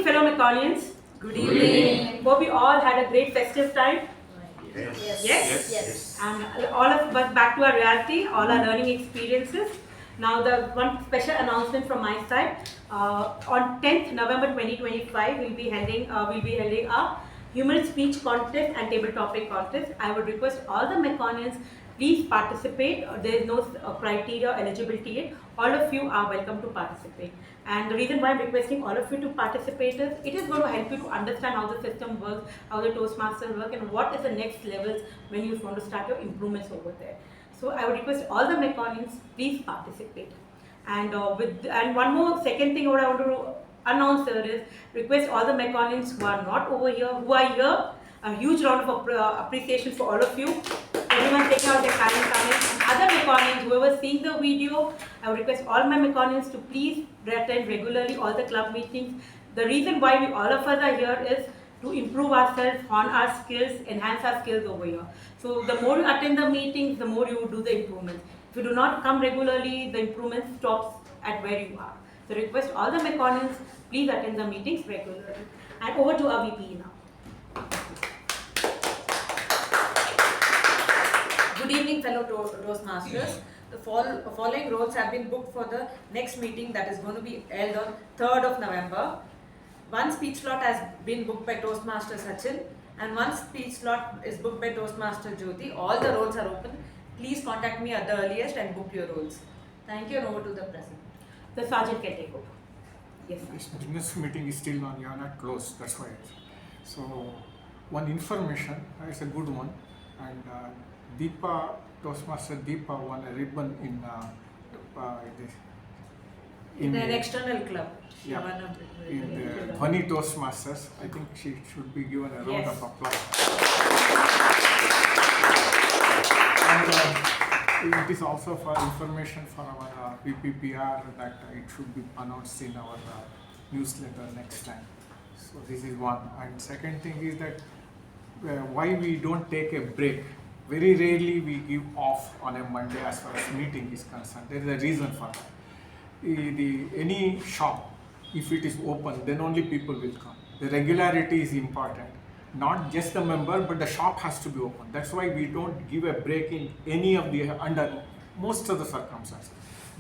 fellow Meconians. Good evening. Hope we all had a great festive time. Yes. And all of us back to our reality, all our learning experiences. Now, the one special announcement from my side. On 10th November 2025, we'll be holding a human speech contest and table topic contest. I would request all the Meconians, please participate. There is no criteria eligibility yet. All of you are welcome to participate. And the reason why I'm requesting all of you to participate is it is going to help you to understand how the system works, how the Toastmasters work, and what is the next levels when you want to start your improvements over there. So I would request all the Meconians, please participate. And one more second thing what I want to announce here is request all the Meconians who are not over here, who are here, a huge round of appreciation for all of you. Everyone taking out their time coming. And other Meconians, whoever seeing the video, I would request all my Meconians to please attend regularly all the club meetings. The reason why all of us are here is to improve ourselves, hone our skills, enhance our skills over here. So the more you attend the meetings, the more you do the improvements. If you do not come regularly, the improvement stops at where you are. So request all the Meconians, please attend the meetings regularly. And over to our VP now. Good evening, fellow Toastmasters. The following roles have been booked for the next meeting that is going to be held on 3rd of November. One speech slot has been booked by Toastmaster Sachin and one speech slot is booked by Toastmaster Jyothi. All the roles are open. Please contact me at the earliest and book your roles. Thank you and over to the president. The sergeant can take over. Yes, sir. This business meeting is still on, you are not closed, that's why. So, one information, it's a good one, and Deepa, Toastmaster Deepa won a ribbon in an external club. Yeah, in the Dhwani Toastmasters. I think she should be given a round of applause. And it is also for information for our PPPR that it should be announced in our newsletter next time. So this is one. And second thing is that why we don't take a break. Very rarely we give off on a Monday as far as meeting is concerned. There is a reason for that. Any shop, if it is open, then only people will come. The regularity is important. Not just the member, but the shop has to be open. That's why we don't give a break in any of the, under most of the circumstances.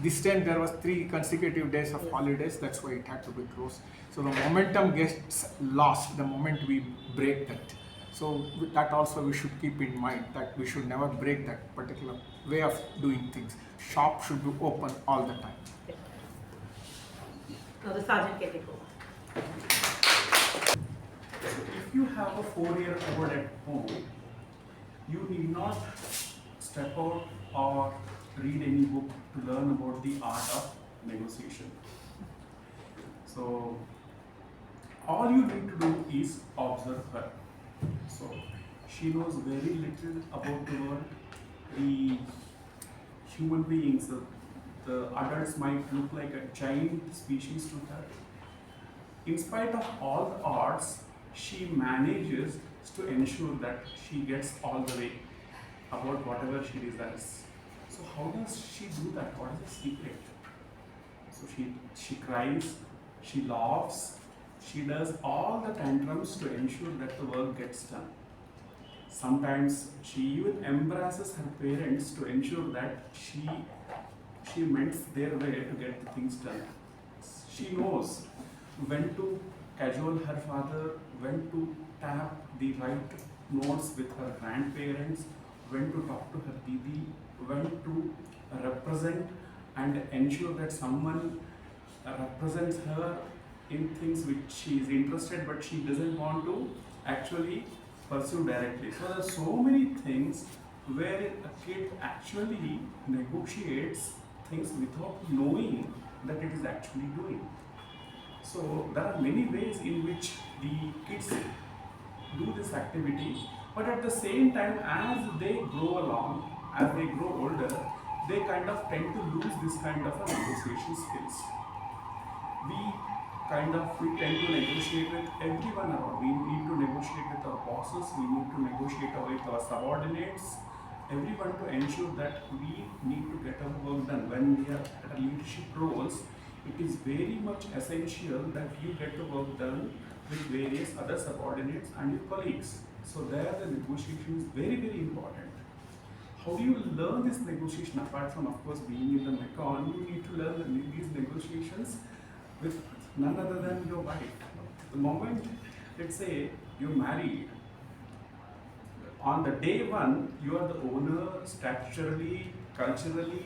This time there was 3 consecutive days of holidays, that's why it had to be closed. So the momentum gets lost the moment we break that. So that also we should keep in mind that we should never break that particular way of doing things. Shop should be open all the time. Now the sergeant can take over. If you have a 4-year-old at home, you need not step out or read any book to learn about the art of negotiation. So all you need to do is observe her. So she knows very little about the world. The human beings, the adults might look like a giant species to her. In spite of all the odds, she manages to ensure that she gets all the way about whatever she desires. So how does she do that? What is the secret? So she cries, she laughs, she does all the tantrums to ensure that the work gets done. Sometimes she even embarrasses her parents to ensure that she mends their way to get the things done. She knows when to cajole her father, when to tap the right notes with her grandparents, when to talk to her didi, when to represent and ensure that someone represents her in things which she is interested but she doesn't want to actually pursue directly. So there are so many things where a kid actually negotiates things without knowing that it is actually doing. So there are many ways in which the kids do this activity, but at the same time as they grow along, as they grow older, they kind of tend to lose this kind of a negotiation skills. We tend to negotiate with everyone around. We need to negotiate with our bosses, we need to negotiate with our subordinates, everyone to ensure that we need to get our work done. When we are at leadership roles, it is very much essential that you get the work done with various other subordinates and your colleagues. So there the negotiation is very, very important. How do you learn this negotiation apart from, of course, being in the Mekon? You need to learn these negotiations with none other than your wife. The moment, let's say, you're married, on the day one, you are the owner statutorily, culturally,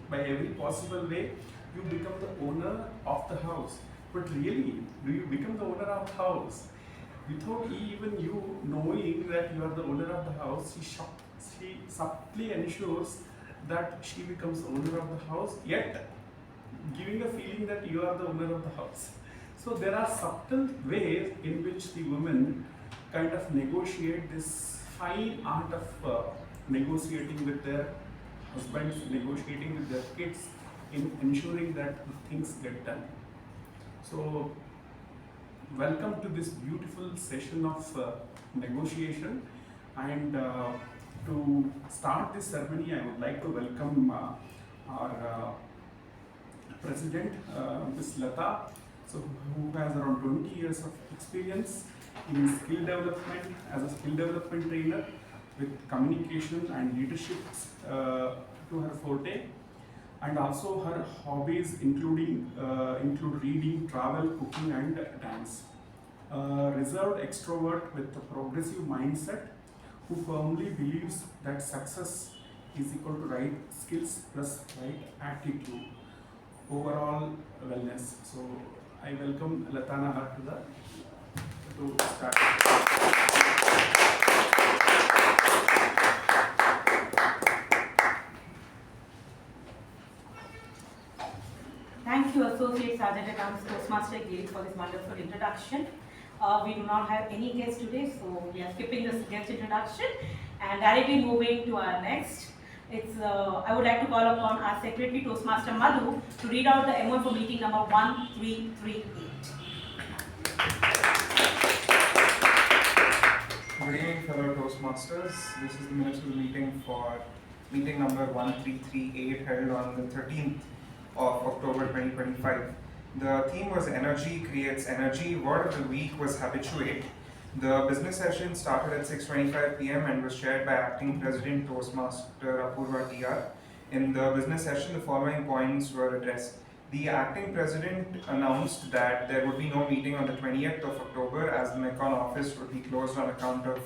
by every possible way, you become the owner of the house. But really, do you become the owner of the house? Without even you knowing that you are the owner of the house, she subtly ensures that she becomes the owner of the house, yet giving a feeling that you are the owner of the house. So there are subtle ways in which the women kind of negotiate this fine art of negotiating with their husbands, negotiating with their kids, in ensuring that things get done. So welcome to this beautiful session of negotiation, and to start this ceremony I would like to welcome our President, Ms. Latha, so who has around 20 years of experience in skill development as a skill development trainer with communication and leadership to her forte, and also her hobbies include reading, travel, cooking and dance. Reserved extrovert with a progressive mindset who firmly believes that success is equal to right skills plus right attitude, overall wellness. So I welcome Latha to start. Thank you, Associate Sergeant at Arms Toastmaster Guild, for this wonderful introduction. We do not have any guests today, so we are skipping this guest introduction and directly moving to our next. I would like to call upon our Secretary Toastmaster Madhu to read out the MO for meeting number 1338. Good evening, fellow Toastmasters. This is the minutes of the meeting for meeting number 1338 held on the 13th of October 2025. The theme was Energy Creates Energy. Word of the week was Habituate. The business session started at 6:25 p.m. and was chaired by Acting President Toastmaster Apoorva TR. In the business session, the following points were addressed. The Acting President announced that there would be no meeting on the 20th of October as the Mekon office would be closed on account of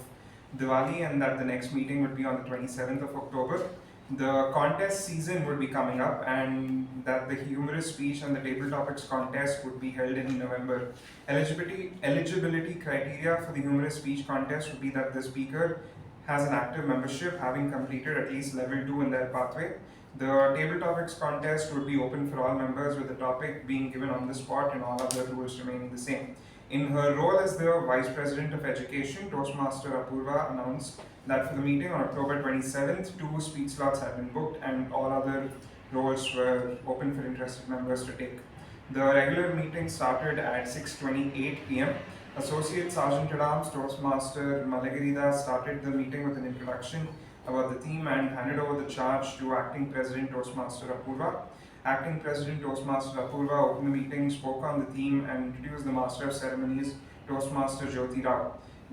Diwali, and that the next meeting would be on the 27th of October. The contest season would be coming up, and that the humorous speech and the table topics contest would be held in November. Eligibility criteria for the humorous speech contest would be that the speaker has an active membership, having completed at least level 2 in their pathway. The table topics contest would be open for all members, with the topic being given on the spot and all other rules remaining the same. In her role as the Vice President of Education, Toastmaster Apoorva announced that for the meeting on October 27th, 2 speech slots had been booked and all other roles were open for interested members to take. The regular meeting started at 6:28 p.m. Associate Sergeant at Arms Toastmaster Malegiri started the meeting with an introduction about the theme and handed over the charge to Acting President Toastmaster Apoorva. Acting President Toastmaster Apoorva opened the meeting, spoke on the theme and introduced the Master of Ceremonies, Toastmaster Jyothi.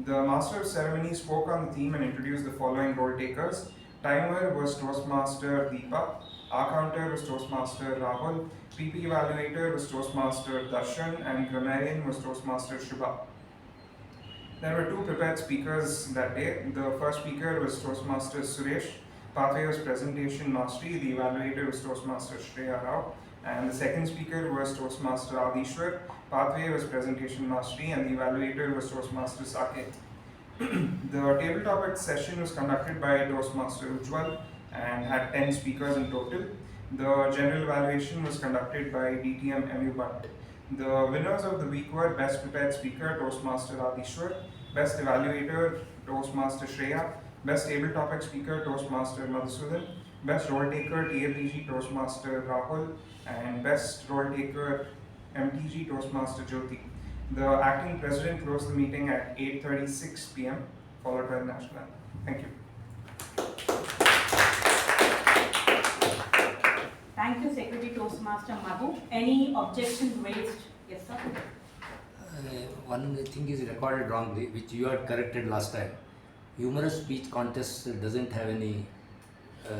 The Master of Ceremonies spoke on the theme and introduced the following role takers. Timer was Toastmaster Deepa, R-Counter was Toastmaster Rahul, PP Evaluator was Toastmaster Darshan, and Grammarian was Toastmaster Shubha. There were 2 prepared speakers that day. The first speaker was Toastmaster Suresh. Pathway was Presentation Mastery. The Evaluator was Toastmaster Shreya, and the second speaker was Toastmaster Aadishwar. Pathway was Presentation Mastery, and the Evaluator was Toastmaster Saket. The table topic session was conducted by Toastmaster Ujwal and had 10 speakers in total. The general evaluation was conducted by DTM U Bhat. The winners of the week were Best Prepared Speaker Toastmaster Aadishwar, Best Evaluator Toastmaster Shreya, Best Table Topic Speaker Toastmaster Madhusudhan, Best Role Taker TAPG Toastmaster Rahul, and Best Role Taker MTG Toastmaster Jyothi. The Acting President closed the meeting at 8:36 p.m. followed by the National Anthem. Thank you. Thank you, Secretary Toastmaster. Toastmaster Madhu. Any objections raised? Yes, sir. One thing is recorded wrongly, which you had corrected last time. Humorous speech contest doesn't have any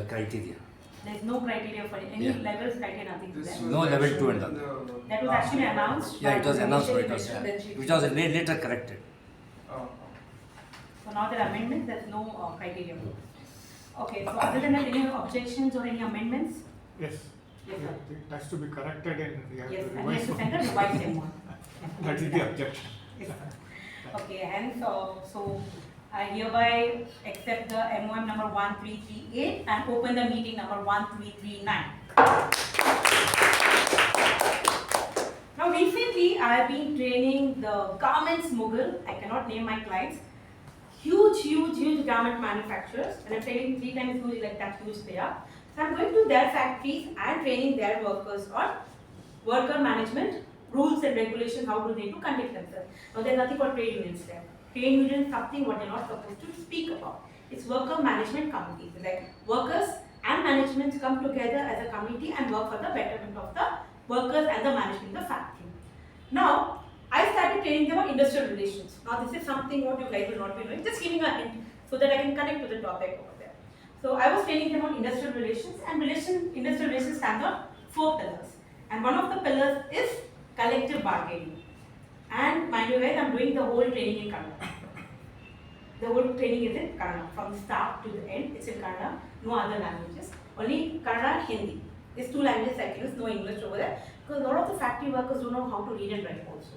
criteria. There is no criteria for any levels, criteria, nothing to that. No level 2 and all. That was actually announced. Yeah, it was announced, but it was, Then she- which was later corrected. So now there are amendments, there's no criteria. Okay, so other than that, any objections or any amendments? Yes. Yes, sir. It has to be corrected and we have Yes, to and we have revise to one. send a revised one. That is the objection. Yes, sir. Okay, hence, so I hereby accept the MOM number 1338 and open the meeting number 1339. Now recently I have been training the garments mogul, I cannot name my clients, huge garment manufacturers, and I'm training 3 times huge, like that huge they are. So I'm going to their factories and training their workers on worker management, rules and regulations, how do they to conduct themselves. Now there's nothing called trade unions there. Trade union is something what they're not supposed to speak about. It's worker management committees. Like workers and management come together as a committee and work for the betterment of the workers and the management of the factory. Now, I started training them on industrial relations. Now this is something what you guys will not be doing, just giving a hint so that I can connect to the topic over there. So I was training them on industrial relations, and industrial relations stands on 4 pillars. And one of the pillars is collective bargaining. And mind you guys, I'm doing the whole training in Kannada. The whole training is in Kannada, from the start to the end, it's in Kannada, no other languages. Only Kannada and Hindi. These 2 languages I can use, no English over there, because a lot of the factory workers don't know how to read and write also.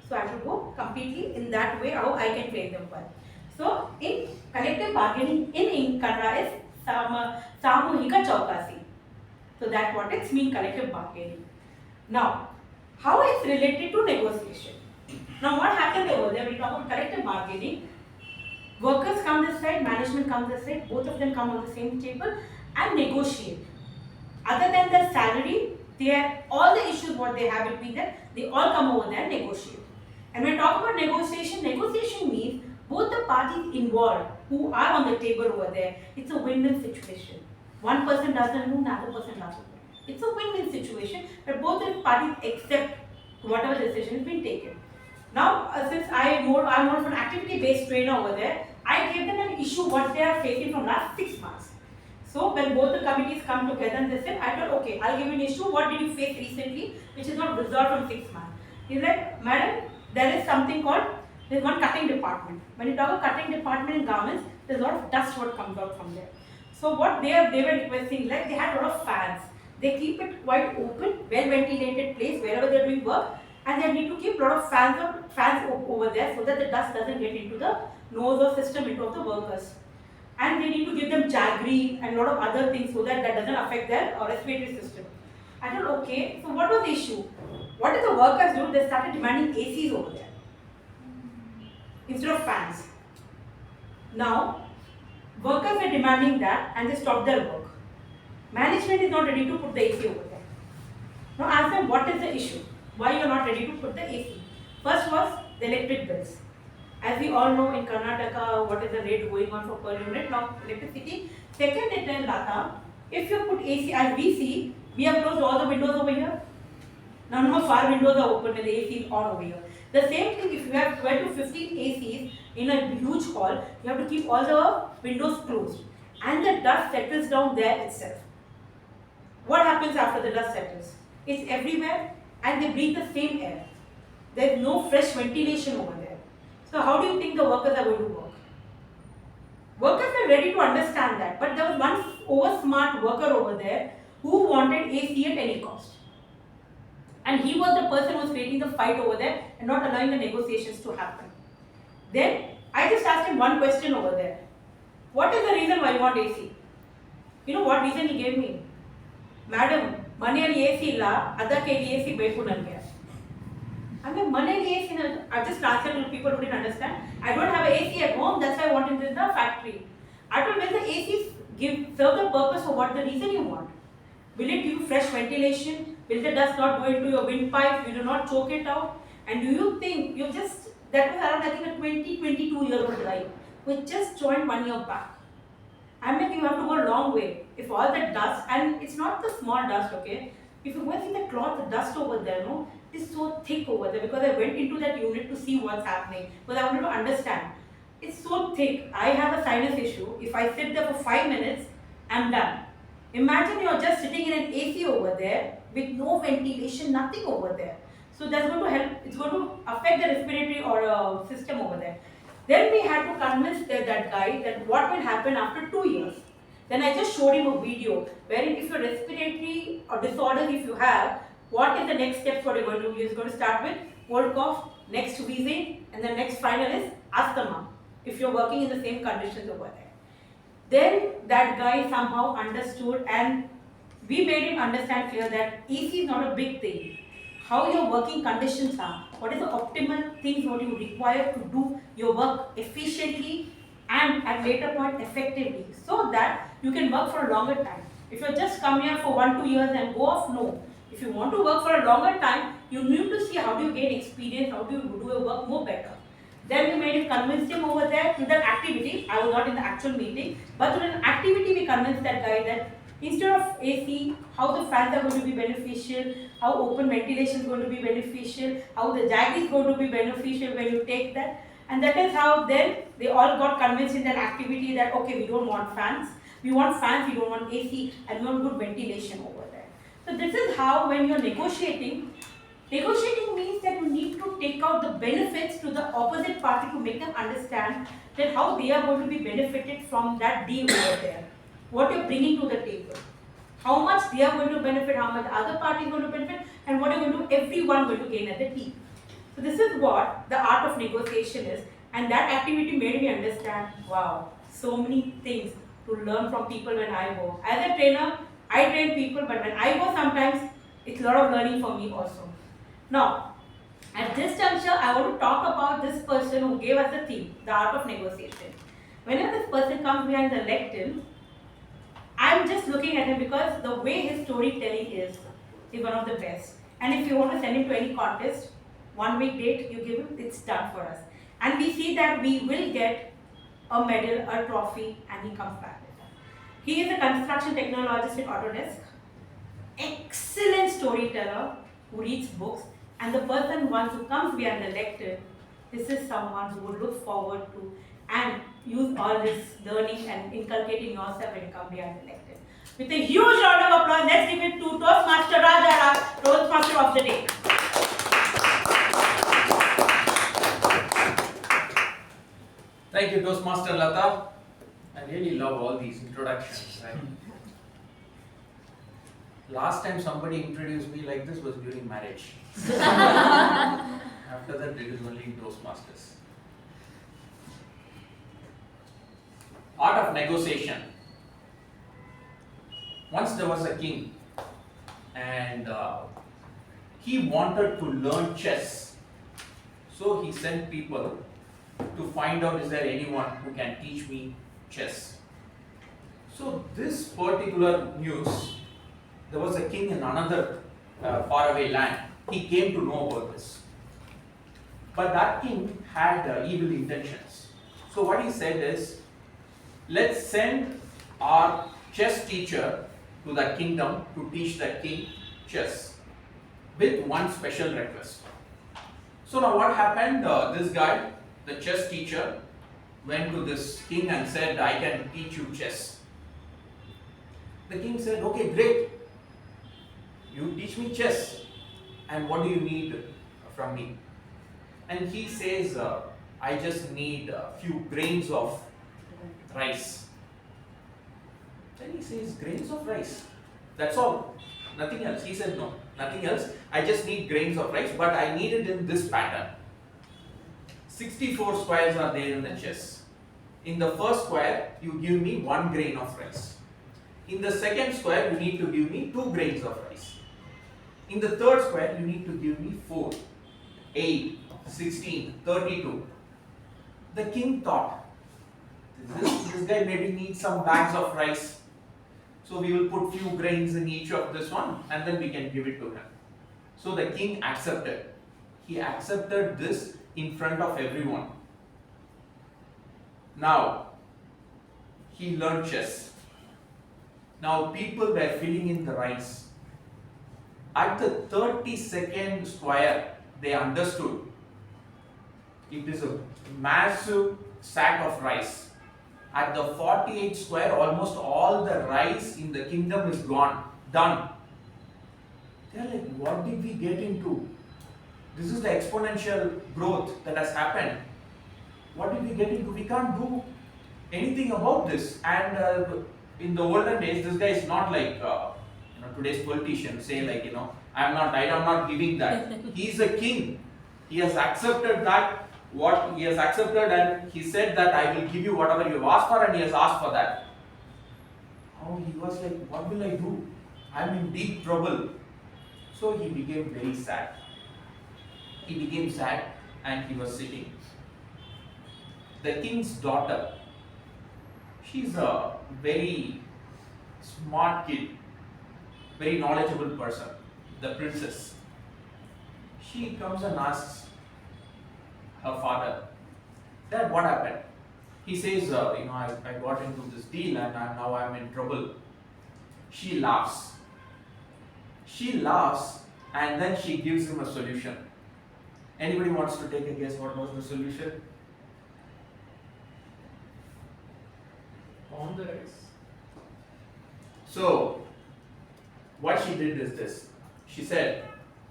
So I have to go completely in that way, how I can train them well. So in collective bargaining in Kannada is Samuhika Chaukasi. So that what it means, collective bargaining. Now, how it's related to negotiation. Now what happens over there, we talk about collective bargaining. Workers come this side, management comes this side, both of them come on the same table and negotiate. Other than the salary, all the issues what they have between them, they all come over there and negotiate. And when we talk about negotiation, negotiation means both the parties involved who are on the table over there, it's a win-win situation. One person doesn't know, another person doesn't know. It's a win-win situation where both the parties accept whatever decision has been taken. Now, since I'm more of an activity-based trainer over there, I gave them an issue what they are facing from last 6 months. So when both the committees come together and they said, I thought, okay, I'll give you an issue. What did you face recently, which is not resolved from 6 months? He's like, madam, there is something called, there's one cutting department. When you talk about cutting department in garments, there's a lot of dust what comes out from there. So what they were requesting, like they had a lot of fans. They keep it quite open, well ventilated place wherever they're doing work, and they need to keep a lot of fans over there so that the dust doesn't get into the nose or system into the workers. And they need to give them jaggery and a lot of other things so that doesn't affect their respiratory system. I thought, okay, so what was the issue? What did the workers do? They started demanding ACs over there instead of fans. Now, workers are demanding that and they stopped their work. Management is not ready to put the AC over there. Now ask them, what is the issue? Why you are not ready to put the AC? First was the electric bills. As we all know in Karnataka, what is the rate going on for per unit now electricity. Second is in Latha, if you put AC, as we see, we have closed all the windows over here. None of our windows are open and the AC is on over here. The same thing, if you have 12 to 15 ACs in a huge hall, you have to keep all the windows closed. And the dust settles down there itself. What happens after the dust settles? It's everywhere and they breathe the same air. There is no fresh ventilation over there. So how do you think the workers are going to work? Workers were ready to understand that, but there was one over-smart worker over there who wanted AC at any cost. And he was the person who was creating the fight over there and not allowing the negotiations to happen. Then I just asked him one question over there. What is the reason why you want AC? You know what reason he gave me? Madam, maneyalli AC illa, adakke AC beku nange. I mean, maneyalli AC, I just translated to people who didn't understand. I don't have an AC at home, that's why I want it in the factory. I told when the ACs serve the purpose for what the reason you want. Will it give fresh ventilation? Will the dust not go into your windpipe? Will you not choke it out? And do you think that was around I think a 22-year-old guy who just joined 1 year back. I'm like, you have to go a long way. If all the dust, and it's not the small dust, okay? If you go and see the cloth, the dust over there, no, it is so thick over there because I went into that unit to see what's happening because I wanted to understand. It's so thick. I have a sinus issue. If I sit there for 5 minutes, I'm done. Imagine you're just sitting in an AC over there with no ventilation, nothing over there. So that's going to help, it's going to affect the respiratory or system over there. Then we had to convince that guy that what will happen after 2 years. Then I just showed him a video wherein if your respiratory or disorders if you have, what is the next steps what you're going to do? You're going to start with cold cough, next wheezing, and the next final is asthma if you're working in the same conditions over there. Then that guy somehow understood and we made him understand clear that AC is not a big thing. How your working conditions are, what is the optimal things what you require to do your work efficiently and at later point effectively so that you can work for a longer time. If you just come here for 1-2 years and go off, no. If you want to work for a longer time, you need to see how do you gain experience, how do you do your work more better. Then we made him convince him over there through that activity. I was not in the actual meeting, but through an activity we convinced that guy that instead of AC, how the fans are going to be beneficial, how open ventilation is going to be beneficial, how the jag is going to be beneficial when you take that. And that is how then they all got convinced in that activity that okay, we don't want fans, we want fans, we don't want AC, and we want good ventilation over there. So this is how when you're negotiating means that you need to take out the benefits to the opposite party to make them understand that how they are going to be benefited from that deal over there. What you're bringing to the table. How much they are going to benefit, how much the other party is going to benefit, and what you're going to everyone going to gain as a team. So this is what the art of negotiation is, and that activity made me understand, wow, so many things to learn from people when I go. As a trainer, I train people, but when I go sometimes, it's a lot of learning for me also. Now, at this juncture, I want to talk about this person who gave us the theme, the art of negotiation. Whenever this person comes behind the lectern, I'm just looking at him because the way his storytelling is one of the best. And if you want to send him to any contest, 1 week date you give him, it's done for us. And we see that we will get a medal, a trophy, and he comes back with us. He is a construction technologist at Autodesk, excellent storyteller who reads books, and the person once who comes behind the lectern, this is someone who would look forward to and use all this learning and inculcating yourself when you come behind the lectern. With a huge round of applause, let's give it to Toastmaster Raja, Toastmaster of the day. Thank you, Toastmaster Latha. I really love all these introductions. Last time somebody introduced me like this was during marriage. After that, it is only in Toastmasters. Art of negotiation. Once there was a king, and he wanted to learn chess. So he sent people to find out is there anyone who can teach me chess. So this particular news, there was a king in another faraway land. He came to know about this. But that king had evil intentions. So what he said is, let's send our chess teacher to that kingdom to teach that king chess with one special request. So now what happened? This guy, the chess teacher, went to this king and said, I can teach you chess. The king said, okay, great. You teach me chess. And what do you need from me? And he says, I just need a few grains of rice. Then he says, grains of rice. That's all. Nothing else. He said, no, nothing else. I just need grains of rice, but I need it in this pattern. 64 squares are there in the chess. In the first square, you give me 1 grain of rice. In the second square, you need to give me 2 grains of rice. In the third square, you need to give me 4, 8, 16, 32. The king thought, this guy maybe needs some bags of rice. So we will put few grains in each of this one and then we can give it to him. So the king accepted. He accepted this in front of everyone. Now, he learned chess. Now people were filling in the rice. At the 32nd square, they understood it is a massive sack of rice. At the 48th square, almost all the rice in the kingdom is gone, done. They are like, what did we get into? This is the exponential growth that has happened. What did we get into? We can't do anything about this. And in the olden days, this guy is not like today's politicians say like, I'm not giving that. He is a king. He has accepted that. What he has accepted, and he said that I will give you whatever you have asked for, and he has asked for that. Oh, he was like, what will I do? I'm in deep trouble. So he became very sad. He became sad and he was sitting. The king's daughter, she's a very smart kid, very knowledgeable person, the princess. She comes and asks her father, Dad, what happened? He says, I got into this deal and now I'm in trouble. She laughs. She laughs and then she gives him a solution. Anybody wants to take a guess what was the solution? On the rice. So, what she did is this. She said,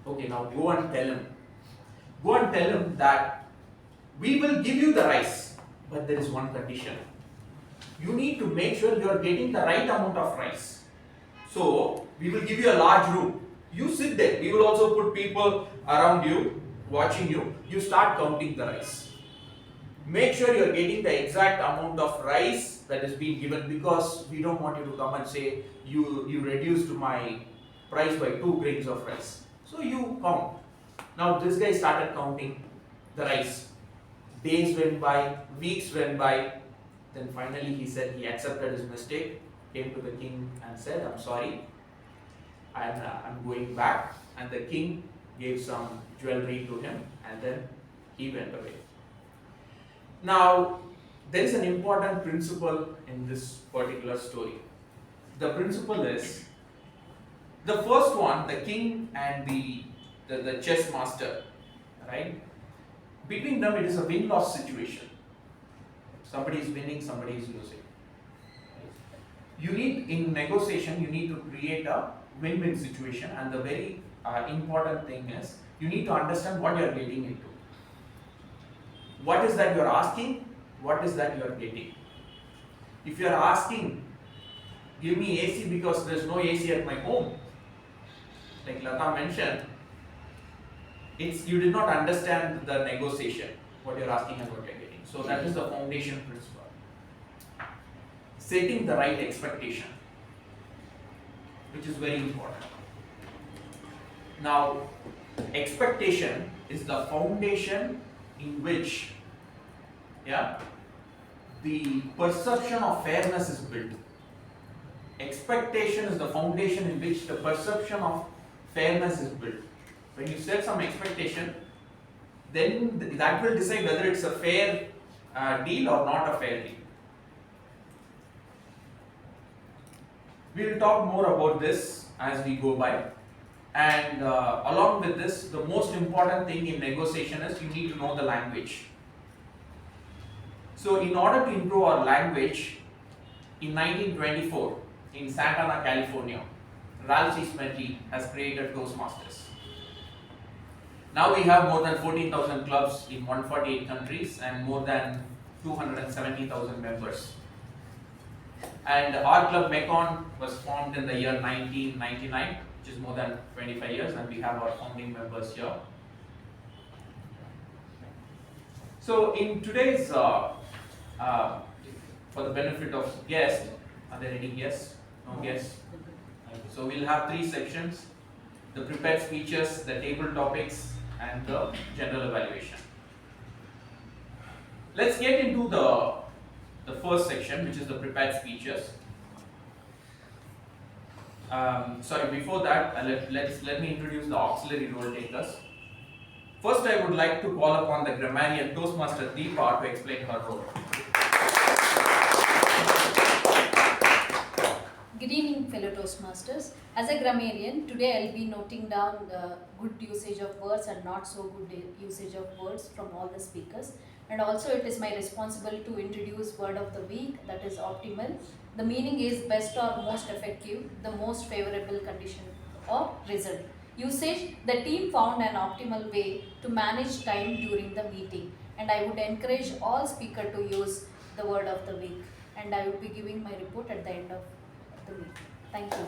okay, now go and tell him. Go and tell him that we will give you the rice, but there is one condition. You need to make sure you are getting the right amount of rice. So, we will give you a large room. You sit there. We will also put people around you, watching you. You start counting the rice. Make sure you are getting the exact amount of rice that is being given, because we don't want you to come and say, you reduced my price by 2 grains of rice. So, you count. Now, this guy started counting the rice. Days went by, weeks went by, then finally he said he accepted his mistake, came to the king and said, I'm sorry, and I'm going back. And the king gave some jewelry to him and then he went away. Now, there is an important principle in this particular story. The principle is, the first one, the king and the chess master, right? Between them, it is a win-loss situation. Somebody is winning, somebody is losing. You need, in negotiation, you need to create a win-win situation, and the very important thing is, you need to understand what you are getting into. What is that you are asking? What is that you are getting? If you are asking, give me AC because there is no AC at my home, like Latha mentioned, you did not understand the negotiation, what you are asking and what you are getting. So that is the foundation principle. Setting the right expectation, which is very important. Now, expectation is the foundation in which the perception of fairness is built. Expectation is the foundation in which the perception of fairness is built. When you set some expectation, then that will decide whether it's a fair deal or not a fair deal. We will talk more about this as we go by. And along with this, the most important thing in negotiation is you need to know the language. So in order to improve our language, in 1924, in Santa Ana, California, Ralph C. Smedley has created Toastmasters. Now we have more than 14,000 clubs in 148 countries and more than 270,000 members. And our club Mekon was formed in the year 1999, which is more than 25 years, and we have our founding members here. So in today's, for the benefit of guests, are there any guests? No guests? So we'll have 3 sections: the prepared speeches, the table topics, and the general evaluation. Let's get into the first section, which is the prepared speeches. Before that, let me introduce the auxiliary role takers. First, I would like to call upon the grammarian Toastmaster Deepa to explain her role. Good evening, fellow Toastmasters. As a grammarian, today I'll be noting down the good usage of words and not so good usage of words from all the speakers. And also, it is my responsibility to introduce word of the week, that is optimal. The meaning is best or most effective, the most favorable condition or result. Usage: the team found an optimal way to manage time during the meeting. And I would encourage all speakers to use the word of the week. And I will be giving my report at the end of the meeting. Thank you.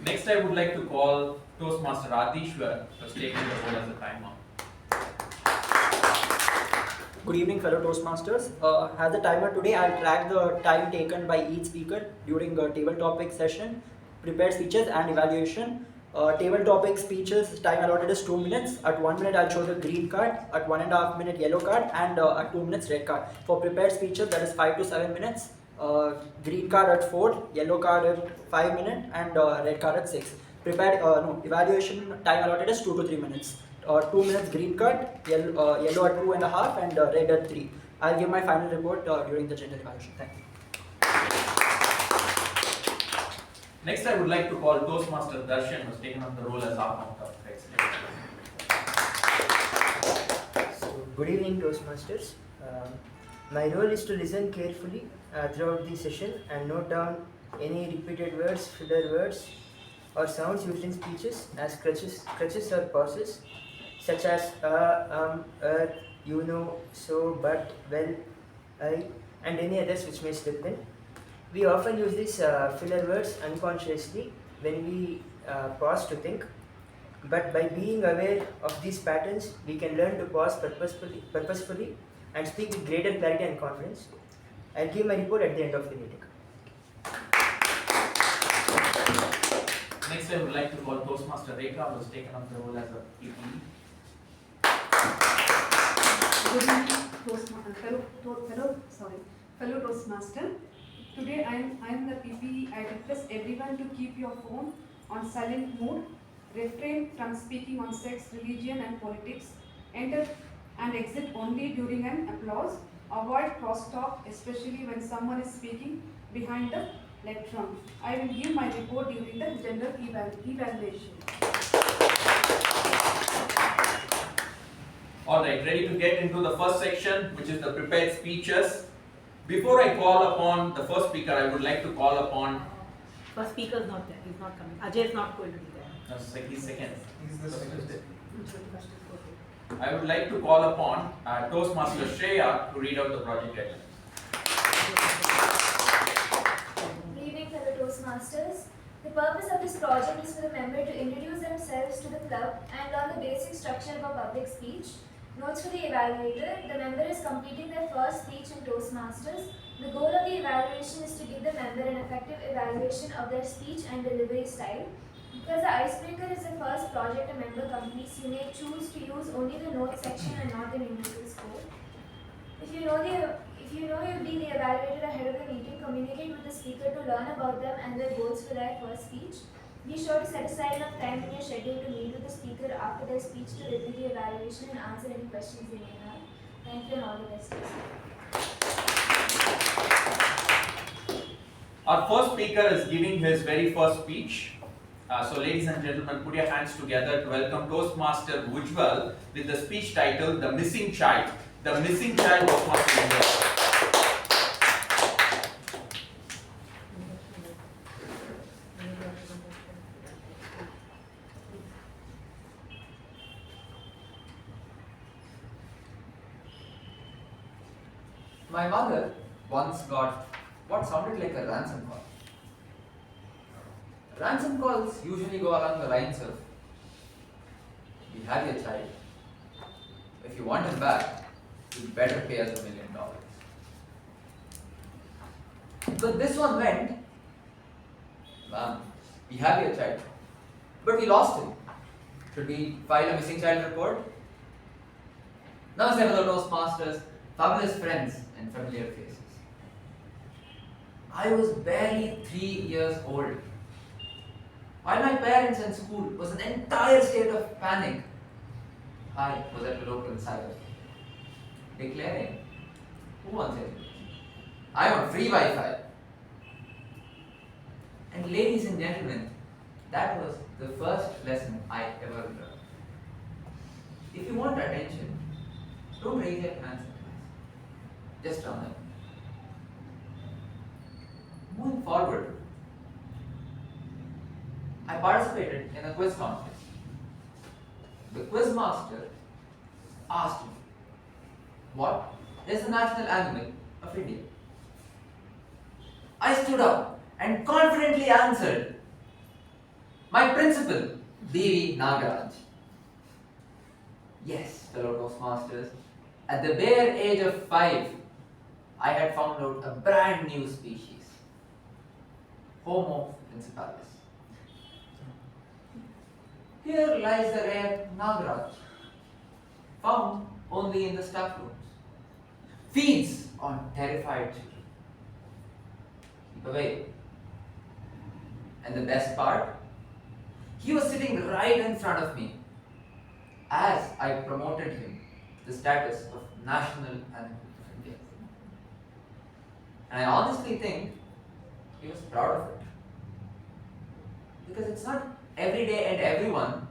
Next, I would like to call Toastmaster Aadishwar, who has taken the role as a timer. Good evening, fellow Toastmasters. As a timer today, I'll track the time taken by each speaker during a table topic session, prepared speeches and evaluation. Table topic speeches, time allotted is 2 minutes. At 1 minute, I'll show the green card. At 1.5 minute, yellow card, and at 2 minutes, red card. For prepared speeches, that is 5 to 7 minutes. Green card at 4, yellow card at 5 minutes, and red card at 6. Evaluation time allotted is 2 to 3 minutes. 2 minutes green card, yellow at 2.5, and red at 3. I'll give my final report during the general evaluation. Thank you. Next, I would like to call Toastmaster Darshan, who has taken up the role as our counter. So, good evening, Toastmasters. My role is to listen carefully throughout the session and note down any repeated words, filler words, or sounds used in speeches as crutches or pauses, such as you know, so, but, well, I, and any others which may slip in. We often use these filler words unconsciously when we pause to think, but by being aware of these patterns, we can learn to pause purposefully and speak with greater clarity and confidence. I'll give my report at the end of the meeting. Next, I would like to call Toastmaster Rekha, who has taken up the role as a PPE. Good evening, fellow Toastmaster. Today I am the PPE. I request everyone to keep your phone on silent mode, refrain from speaking on sex, religion and politics, enter and exit only during an applause, avoid crosstalk, especially when someone is speaking behind the lectern. I will give my report during the general evaluation. Alright, ready to get into the first section, which is the prepared speeches. Before I call upon the first speaker, I would like to call upon... First speaker is not there, he's not coming. Ajay is not going to be there. No, he's second. He's the second. I would like to call upon Toastmaster Shreya to read out the project deadline. Good evening, fellow Toastmasters. The purpose of this project is for the member to introduce themselves to the club and learn the basic structure of a public speech. Notes for the evaluator: the member is completing their first speech in Toastmasters. The goal of the evaluation is to give the member an effective evaluation of their speech and delivery style. Because the icebreaker is the first project a member completes, you may choose to use only the notes section and not the numerical score. If you know you'll be the evaluator ahead of the meeting, communicate with the speaker to learn about them and their goals for their first speech. Be sure to set aside enough time in your schedule to meet with the speaker after their speech to review the evaluation and answer any questions they may have. Thank you and all the best. Our first speaker is giving his very first speech. So ladies and gentlemen, put your hands together to welcome Toastmaster Ujwal with the speech title, The Missing Child. The Missing Child Toastmaster Ujwal. My mother once got what sounded like a ransom call. Ransom calls usually go along the lines of, "We have your child. If you want him back, you better pay us $1 million." But this one went, "Ma'am, we have your child, but we lost him. Should we file a missing child report?" Namaste, fellow Toastmasters, fabulous friends and familiar faces. I was barely 3 years old. While my parents and school was an entire state of panic, I was at a local cyber, declaring, "Who wants it?" I want free Wi-Fi. And ladies and gentlemen, that was the first lesson I ever learned. If you want attention, don't raise your hands in class. Just turn them. Moving forward, I participated in a quiz contest. The quiz master asked me, what is the national animal of India? I stood up and confidently answered, my principal, D.V. Nagaraj. Yes, fellow Toastmasters, at the bare age of 5, I had found out a brand new species, Homo principalis. Here lies the rare Nagaraj, found only in the staff rooms. Feeds on terrified children. Keep away. And the best part, he was sitting right in front of me as I promoted him to the status of National Animal of India. And I honestly think he was proud of it. Because it's not every day and everyone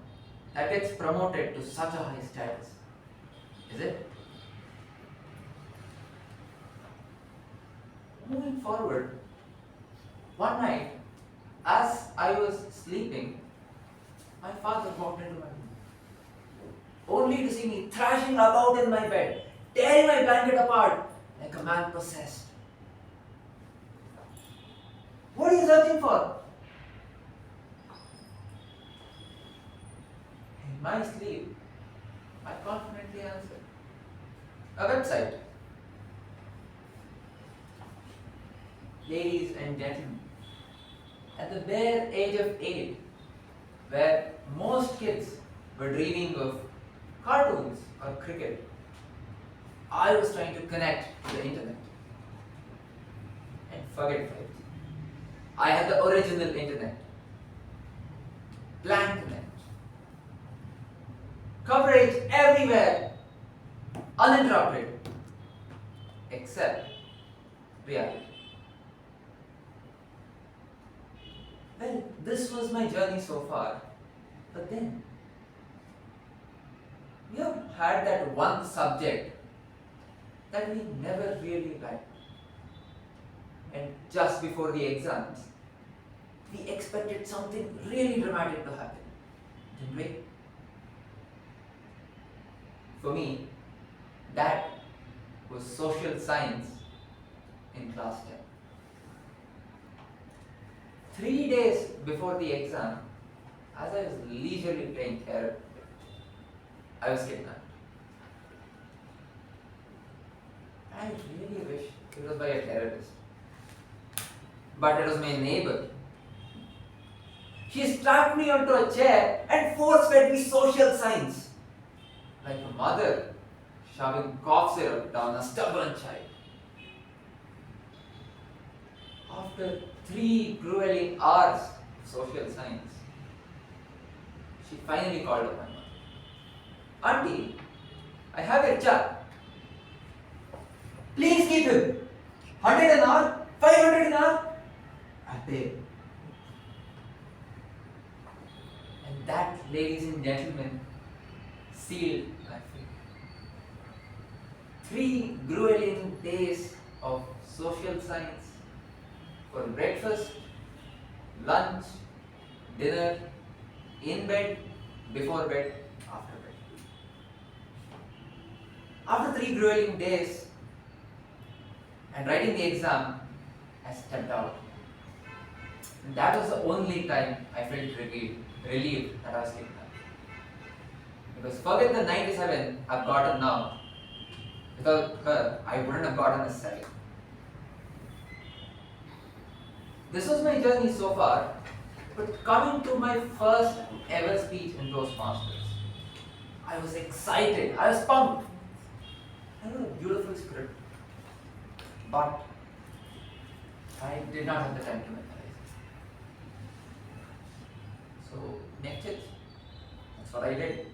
that gets promoted to such a high status. Is it? Moving forward, one night, as I was sleeping, my father walked into my room, only to see me thrashing about in my bed, tearing my blanket apart like a man possessed. What are you searching for? In my sleep, I confidently answered, a website. Ladies and gentlemen, at the bare age of 8, where most kids were dreaming of cartoons or cricket, I was trying to connect to the internet. And forget it. I had the original internet. Blank net. Coverage everywhere. Uninterrupted. Except reality. Well, this was my journey so far. But then, we have had that one subject that we never really liked. And just before the exams, we expected something really dramatic to happen, didn't we? For me, that was social science in class 10. 3 days before the exam, as I was leisurely playing carrom, I was kidnapped. I really wish it was by a terrorist. But it was my neighbor. She strapped me onto a chair and force-fed me social science, like a mother shoving cough syrup down a stubborn child. After 3 grueling hours of social science, she finally called up my mother. Auntie, I have a chap. Please keep him. 100 an hour, 500 an hour. I'll pay. And that, ladies and gentlemen, sealed my fate. 3 grueling days of social science for breakfast, lunch, dinner, in bed, before bed, after bed. After 3 grueling days and writing the exam, I stepped out. And that was the only time I felt relieved that I was kidnapped. Because forget the 97 I've gotten now. Without her, I wouldn't have gotten a 7. This was my journey so far, but coming to my first ever speech in Toastmasters, I was excited, I was pumped. I wrote a beautiful script, but I did not have the time to memorize it. So, next it, that's what I did.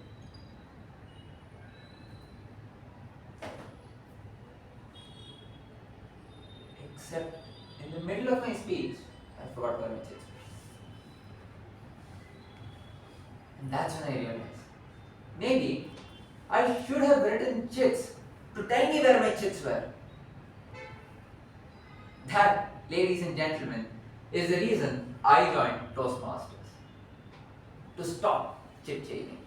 Except in the middle of my speech, I forgot where my chits were. And that's when I realized, maybe I should have written chits to tell me where my chits were. That, ladies and gentlemen, is the reason I joined Toastmasters. To stop chit-chatting.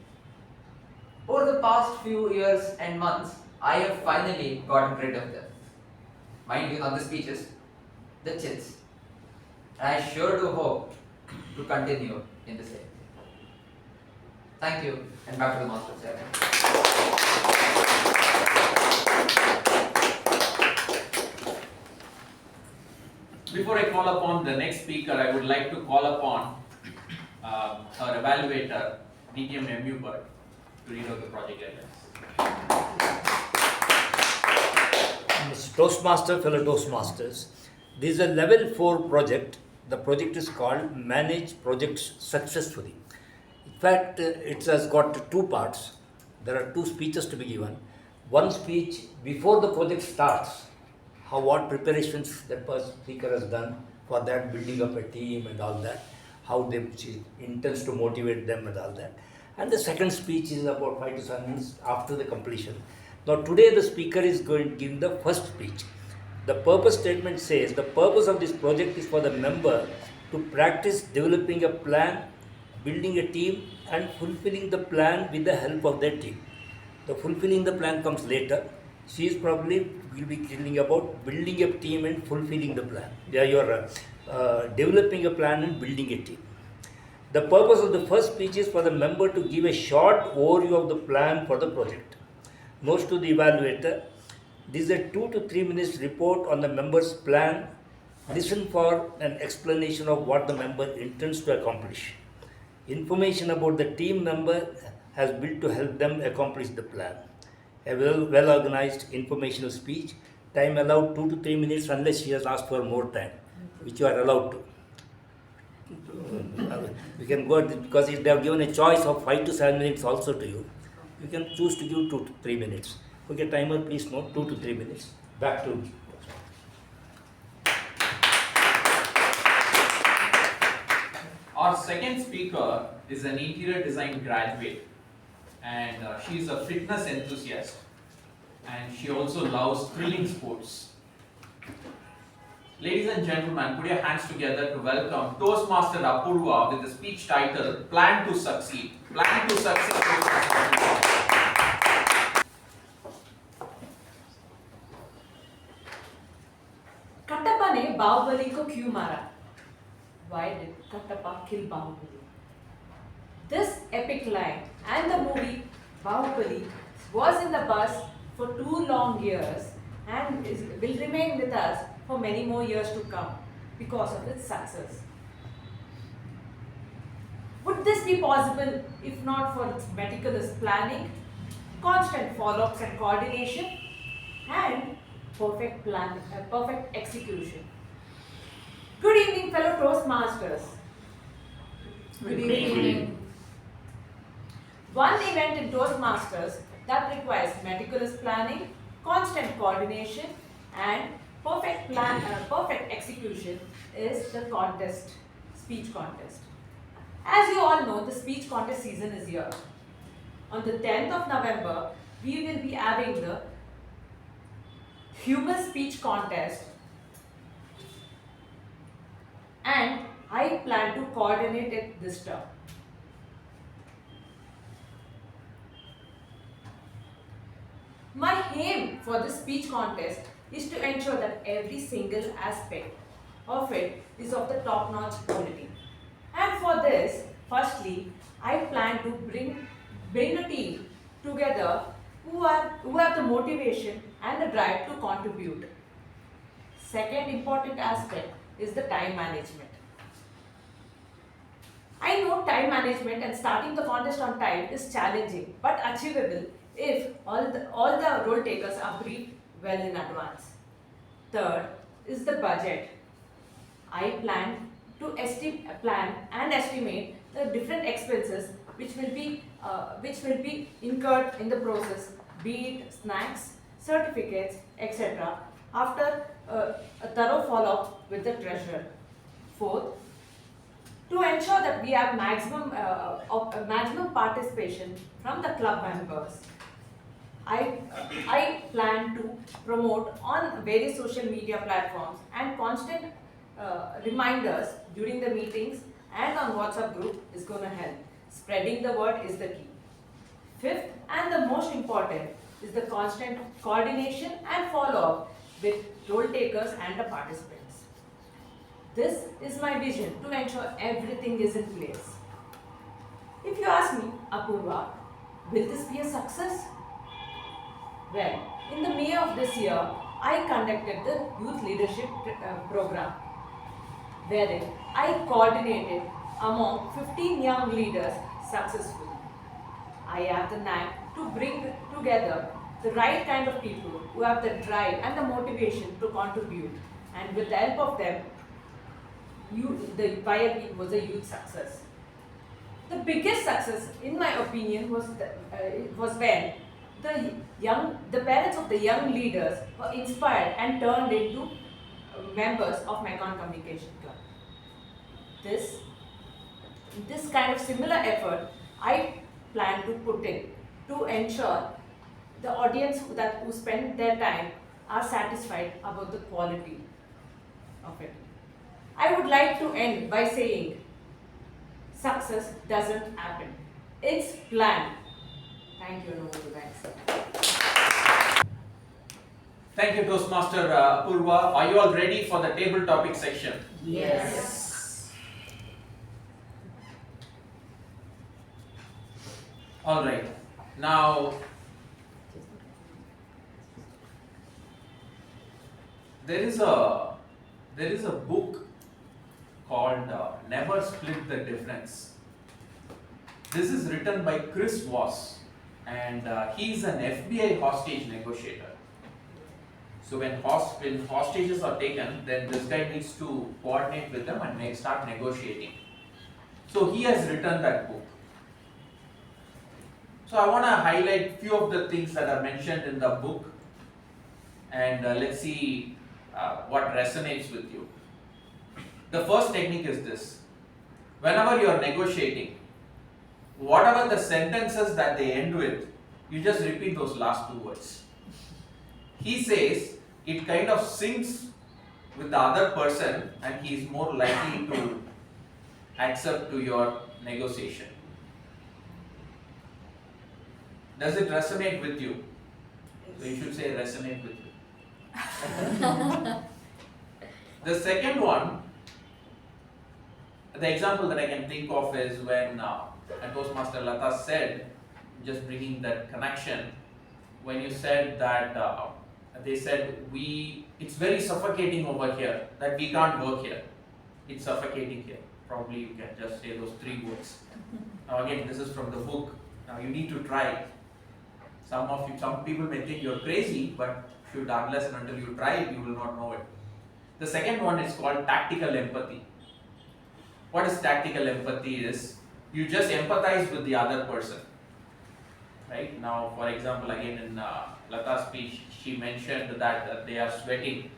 Over the past few years and months, I have finally gotten rid of them. Mind you, not the speeches, the chits. And I sure do hope to continue in the same way. Thank you, and back to the master chairman. Before I call upon the next speaker, I would like to call upon our evaluator, DTM U Bhat, to read out the project guidelines. Mr. Toastmaster, fellow Toastmasters, this is a level 4 project. The project is called Manage Projects Successfully. In fact, it has got 2 parts. There are 2 speeches to be given. One speech before the project starts, what preparations that speaker has done for that, building up a team and all that, how she intends to motivate them and all that. And the second speech is about 5 to 7 minutes after the completion. Now today the speaker is going to give the first speech. The purpose statement says the purpose of this project is for the member to practice developing a plan, building a team and fulfilling the plan with the help of their team. The fulfilling the plan comes later. She is probably will be telling about building a team and fulfilling the plan. Yeah, you are developing a plan and building a team. The purpose of the first speech is for the member to give a short overview of the plan for the project. Notes to the evaluator. This is a 2 to 3 minutes report on the member's plan. Listen for an explanation of what the member intends to accomplish. Information about the team member has built to help them accomplish the plan. A well-organized informational speech. Time allowed 2 to 3 minutes unless she has asked for more time, which you are allowed to. You can go because if they have given a choice of 5 to 7 minutes also to you, you can choose to give 2 to 3 minutes. Okay, timer, please note 2 to 3 minutes. Back to. Our second speaker is an interior design graduate, and she is a fitness enthusiast, and she also loves thrilling sports. Ladies and gentlemen, put your hands together to welcome Toastmaster Apoorva with the speech title Plan to Succeed. Plan to Succeed. Kattappa ने बाहुबली को क्यों मारा? Why did Kattappa kill Bahubali? This epic line and the movie Bahubali was in the bus for 2 long years and will remain with us for many more years to come because of its success. Would this be possible if not for its meticulous planning, constant follow-ups and coordination, and perfect execution? Good evening, fellow Toastmasters. Good evening. One event in Toastmasters that requires meticulous planning, constant coordination, and perfect execution is the speech contest. As you all know, the speech contest season is here. On the 10th of November, we will be having the humor speech contest, and I plan to coordinate it this term. My aim for the speech contest is to ensure that every single aspect of it is of the top-notch quality. And for this, firstly, I plan to bring a team together who have the motivation and the drive to contribute. Second important aspect is the time management. I know time management and starting the contest on time is challenging but achievable if all the role takers are briefed well in advance. Third is the budget. I plan to estimate the different expenses which will be incurred in the process, be it snacks, certificates, etc. After a thorough follow-up with the treasurer. Fourth, to ensure that we have maximum participation from the club members, I plan to promote on various social media platforms and constant reminders during the meetings and on WhatsApp group is going to help. Spreading the word is the key. Fifth and the most important is the constant coordination and follow-up with role takers and the participants. This is my vision to ensure everything is in place. If you ask me, Apoorva, will this be a success? Well, in the May of this year, I conducted the Youth Leadership Program, wherein I coordinated among 15 young leaders successfully. I have the knack to bring together the right kind of people who have the drive and the motivation to contribute, and with the help of them, the YLP was a huge success. The biggest success, in my opinion, was when the parents of the young leaders were inspired and turned into members of Mekong Communication Club. This kind of similar effort I plan to put in to ensure the audience who spend their time are satisfied about the quality of it. I would like to end by saying success doesn't happen. It's planned. Thank you, and over to you guys. Thank you, Toastmaster Apoorva. Are you all ready for the table topic section? Yes. All right. Now, there is a book called Never Split the Difference. This is written by Chris Voss, and he is an FBI hostage negotiator. So when hostages are taken, then this guy needs to coordinate with them and start negotiating. So he has written that book. So I want to highlight few of the things that are mentioned in the book, and let's see what resonates with you. The first technique is this: whenever you are negotiating, whatever the sentences that they end with, you just repeat those last two words. He says it kind of syncs with the other person and he is more likely to accept to your negotiation. Does it resonate with you? So you should say resonate with you. The second one, the example that I can think of is when Toastmaster Latha said, just bringing that connection, when you said that they said it's very suffocating over here, that we can't work here. It's suffocating here. Probably you can just say those three words. Now again, this is from the book. Now you need to try. Some people may think you're crazy, but unless and until you try it, you will not know it. The second one is called tactical empathy. What is tactical empathy is, you just empathize with the other person. Right? Now, for example, again in Latha's speech, she mentioned that they are sweating.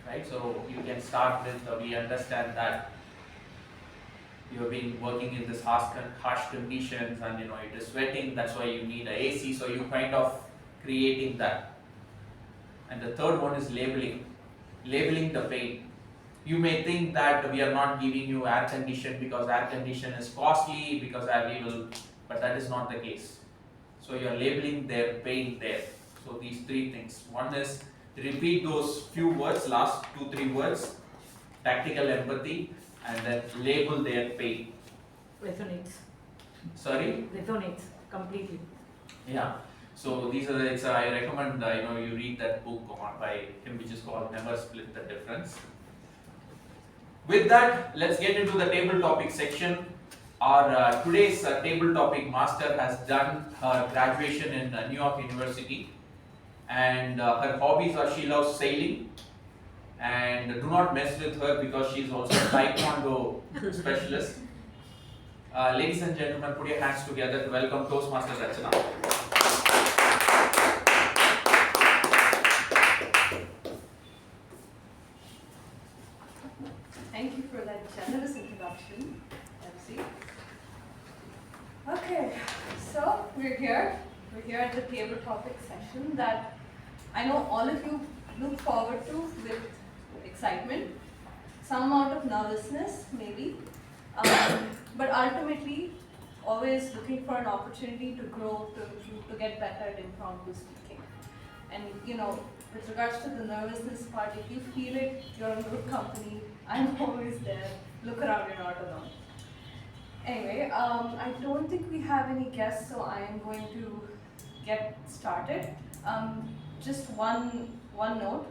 Right? So you can start with, we understand that you have been working in this harsh conditions and it is sweating, that's why you need a AC, so you kind of creating that. And the third one is labeling the pain. You may think that we are not giving you air condition because air condition is costly, because but that is not the case. So you are labeling their pain there. So these three things. One is repeat those few words, last 2-3 words, tactical empathy, and then label their pain. Resonates. Sorry? Resonates completely. Yeah. So these are I recommend you read that book by him, which is called Never Split the Difference. With that, let's get into the table topic section. Our today's table topic master has done her graduation in New York University, and her hobbies are she loves sailing. And do not mess with her because she is also a Taekwondo specialist. Ladies and gentlemen, put your hands together to welcome Toastmasters Rachana. we're here. We're here at the table topic session that I know all of you look forward to with excitement, some amount of nervousness maybe, but ultimately always looking for an opportunity to grow, to improve, to get better at impromptu speaking. And with regards to the nervousness part, if you feel it, you're in good company. I'm always there. Look around, you're not alone. Anyway, I don't think we have any guests, so I am going to get started. Just one note.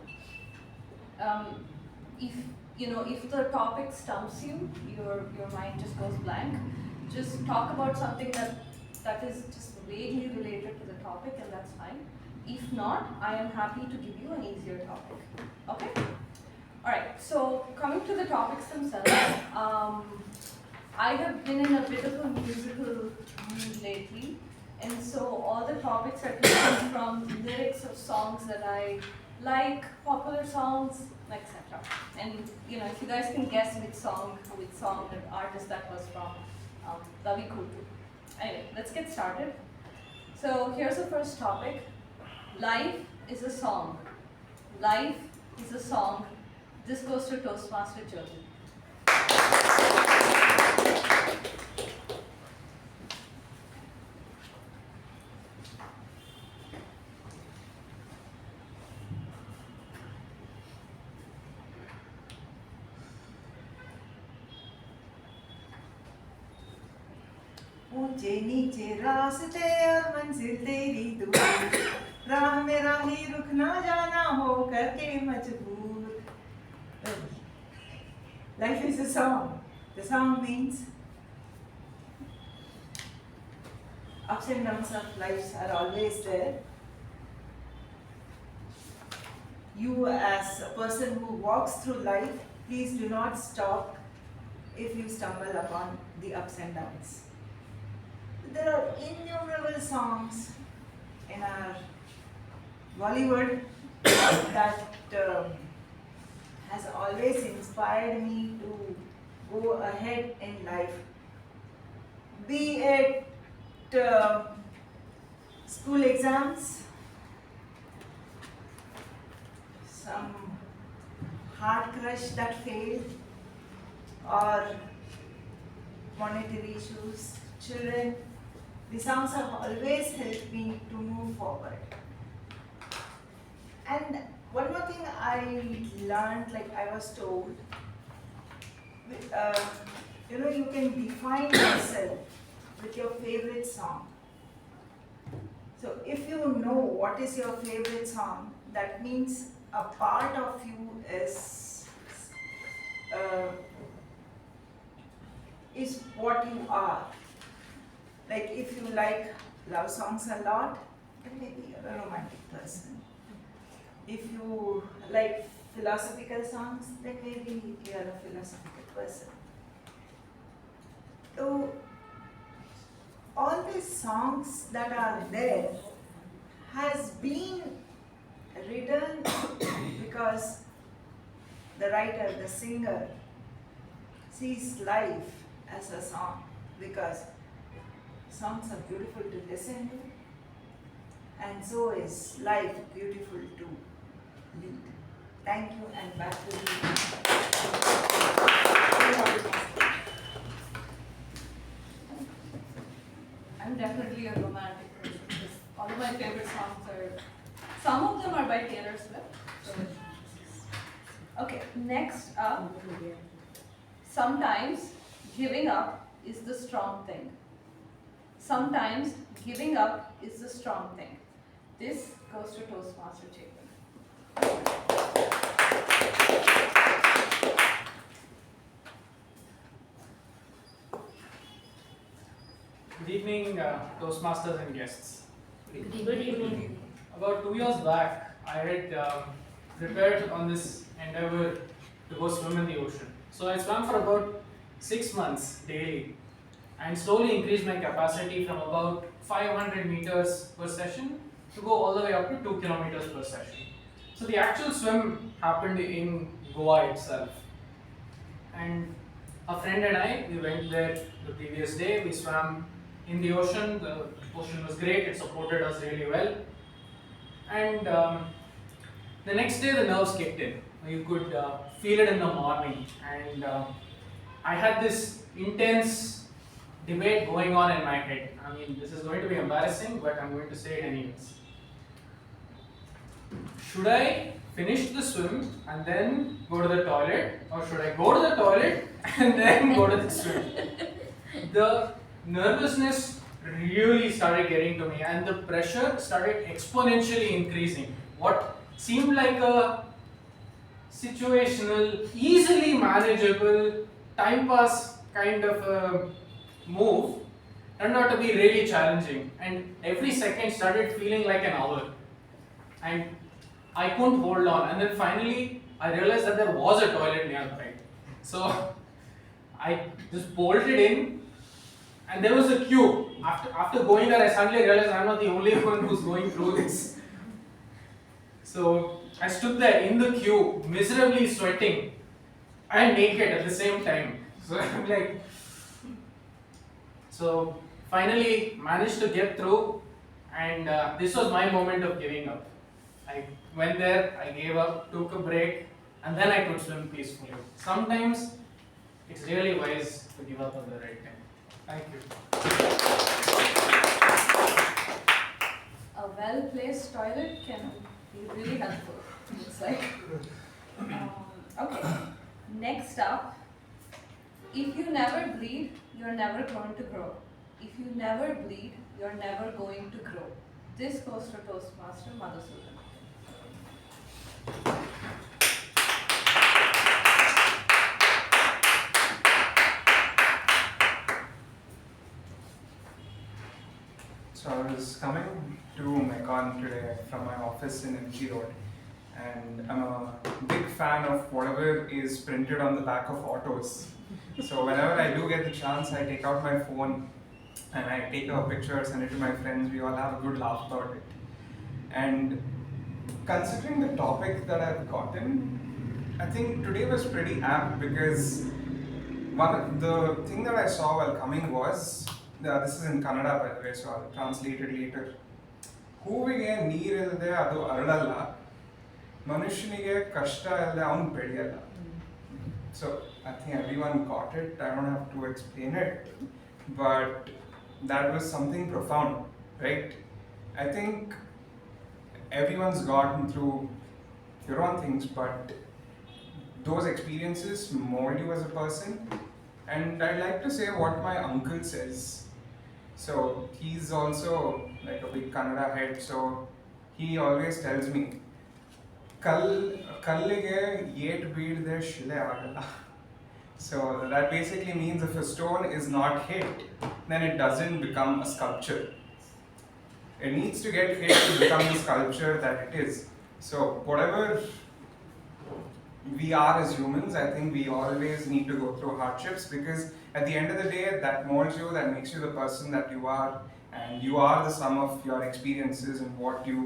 If the topic stumps you, your mind just goes blank. Just talk about something that is just vaguely related to the topic, and that's fine. If not, I am happy to give you an easier topic. Okay? Alright, so coming to the topics themselves, I have been in a bit of a musical mood lately, and so all the topics are taken from lyrics of songs that I like, popular songs, etc. And if you guys can guess which song, and artist that was from, that'd be cool too. Anyway, let's get started. So here's the first topic. Life is a song. Life is a song. This goes to Toastmaster Jyothi. ऊंचे नीचे रास्ते और मंजिल तेरी दूर राह में राही रुकना जाना हो करके मजबूर. Life is a song. The song means ups and downs of life are always there. You as a person who walks through life, please do not stop if you stumble upon the ups and downs. There are innumerable songs in our Bollywood that has always inspired me to go ahead in life. Be it school exams, some heart crush that failed, or monetary issues, children. The songs have always helped me to move forward. And one more thing I learned, like I was told, you can define yourself with your favorite song. So if you know what is your favorite song, that means a part of you is what you are. Like if you like love songs a lot, then maybe you're a romantic person. If you like philosophical songs, then maybe you're a philosophical person. So all these songs that are there has been written because the writer, the singer, sees life as a song, because songs are beautiful to listen to, and so is life beautiful to lead. Thank you, and back to you. I'm definitely a romantic person because all of my favorite songs some of them are by Taylor Swift. Okay, next up, sometimes giving up is the strong thing. Sometimes giving up is the strong thing. This goes to Toastmaster Chetan. Good evening, Toastmasters and guests. Good evening. About 2 years back, I had prepared on this endeavor to go swim in the ocean. So I swam for about 6 months daily and slowly increased my capacity from about 500 meters per session to go all the way up to 2 kilometers per session. So the actual swim happened in Goa itself. And a friend and I, we went there the previous day. We swam in the ocean. The ocean was great, it supported us really well. And the next day the nerves kicked in. You could feel it in the morning, and I had this intense debate going on in my head. I mean, this is going to be embarrassing, but I'm going to say it anyways. Should I finish the swim and then go to the toilet, or should I go to the toilet and then go to the swim? The nervousness really started getting to me, and the pressure started exponentially increasing. What seemed like a situational, easily manageable, time pass kind of a move turned out to be really challenging, and every second started feeling like an hour. And I couldn't hold on, and then finally I realized that there was a toilet nearby. So I just bolted in, and there was a queue. After going there, I suddenly realized I'm not the only one who's going through this. So I stood there in the queue, miserably sweating and naked at the same time. So I'm like, so finally managed to get through, and this was my moment of giving up. I went there, I gave up, took a break, and then I could swim peacefully. Sometimes it's really wise to give up at the right time. Thank you. A well-placed toilet can be really helpful, looks like. Okay, next up, if you never bleed, you're never going to grow. If you never bleed, you're never going to grow. This goes to Toastmaster Madhusudhan. So I was coming to Mekon today from my office in MG Road, and I'm a big fan of whatever is printed on the back of autos. So whenever I do get the chance, I take out my phone and I take a picture, send it to my friends. We all have a good laugh about it. And considering the topic that I've gotten, I think today was pretty apt, because the thing that I saw while coming was, this is in Kannada by the way, so I'll translate it later. ಹೂವಿಗೆ ನೀರಿಲ್ಲದೆ ಅದು ಅರಳಲ್ಲ, ಮನುಷ್ಯನಿಗೆ ಕಷ್ಟ ಇಲ್ಲದೆ ಅವನು ಬೆಳೆಯಲ್ಲ. So I think everyone got it. I don't have to explain it, but that was something profound, right? I think everyone's gotten through your own things, but those experiences mold you as a person. And I'd like to say what my uncle says. So he's also like a big Kannada head, so he always tells me, kallige yet beedde shile agalla. So that basically means if a stone is not hit, then it doesn't become a sculpture. It needs to get hit to become the sculpture that it is. So whatever we are as humans, I think we always need to go through hardships, because at the end of the day, that molds you, that makes you the person that you are, and you are the sum of your experiences and what you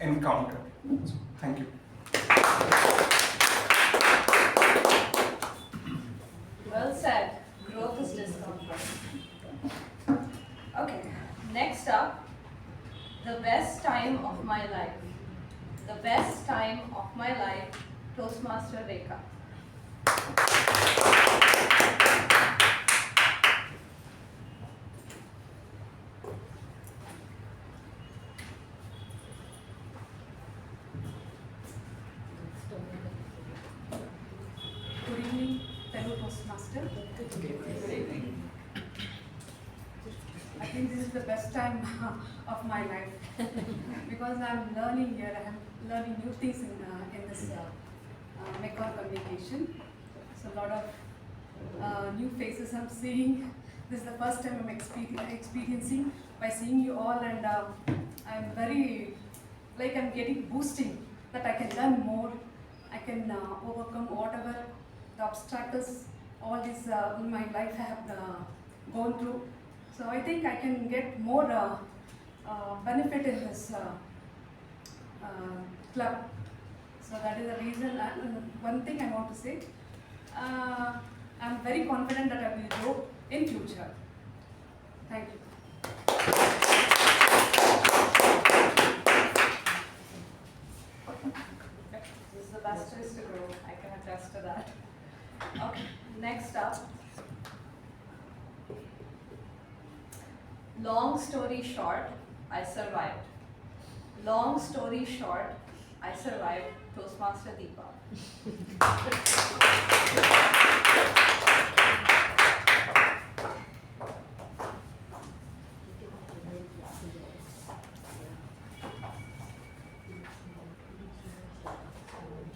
encounter. So, thank you. Well said. Growth is discomfort. Okay, next up, the best time of my life. The best time of my life, Toastmaster Rekha. Good evening, fellow Toastmaster. I think this is the best time of my life because I'm learning here. I'm learning new things in this Mekon communication. So a lot of new faces I'm seeing. This is the first time I'm experiencing by seeing you all, and I'm very I'm getting boosting that I can learn more. I can overcome whatever the obstacles all this in my life I have gone through. So I think I can get more benefit in this club. So that is the reason. One thing I want to say, I'm very confident that I will grow in future. Thank you. This is the best place to grow. I can attest to that. Okay, next up. Long story short, I survived. Long story short, I survived Toastmaster Deepa.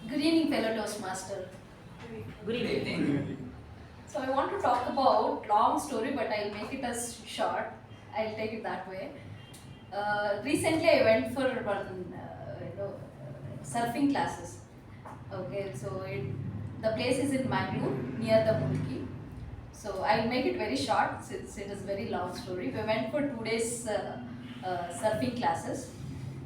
Good evening, fellow Toastmaster. Good evening. So I want to talk about long story, but I'll make it as short. I'll take it that way. Recently, I went for one, surfing classes. Okay, so the place is in Mangalore, near the Mulki. So I'll make it very short since it is very long story. We went for 2 days surfing classes,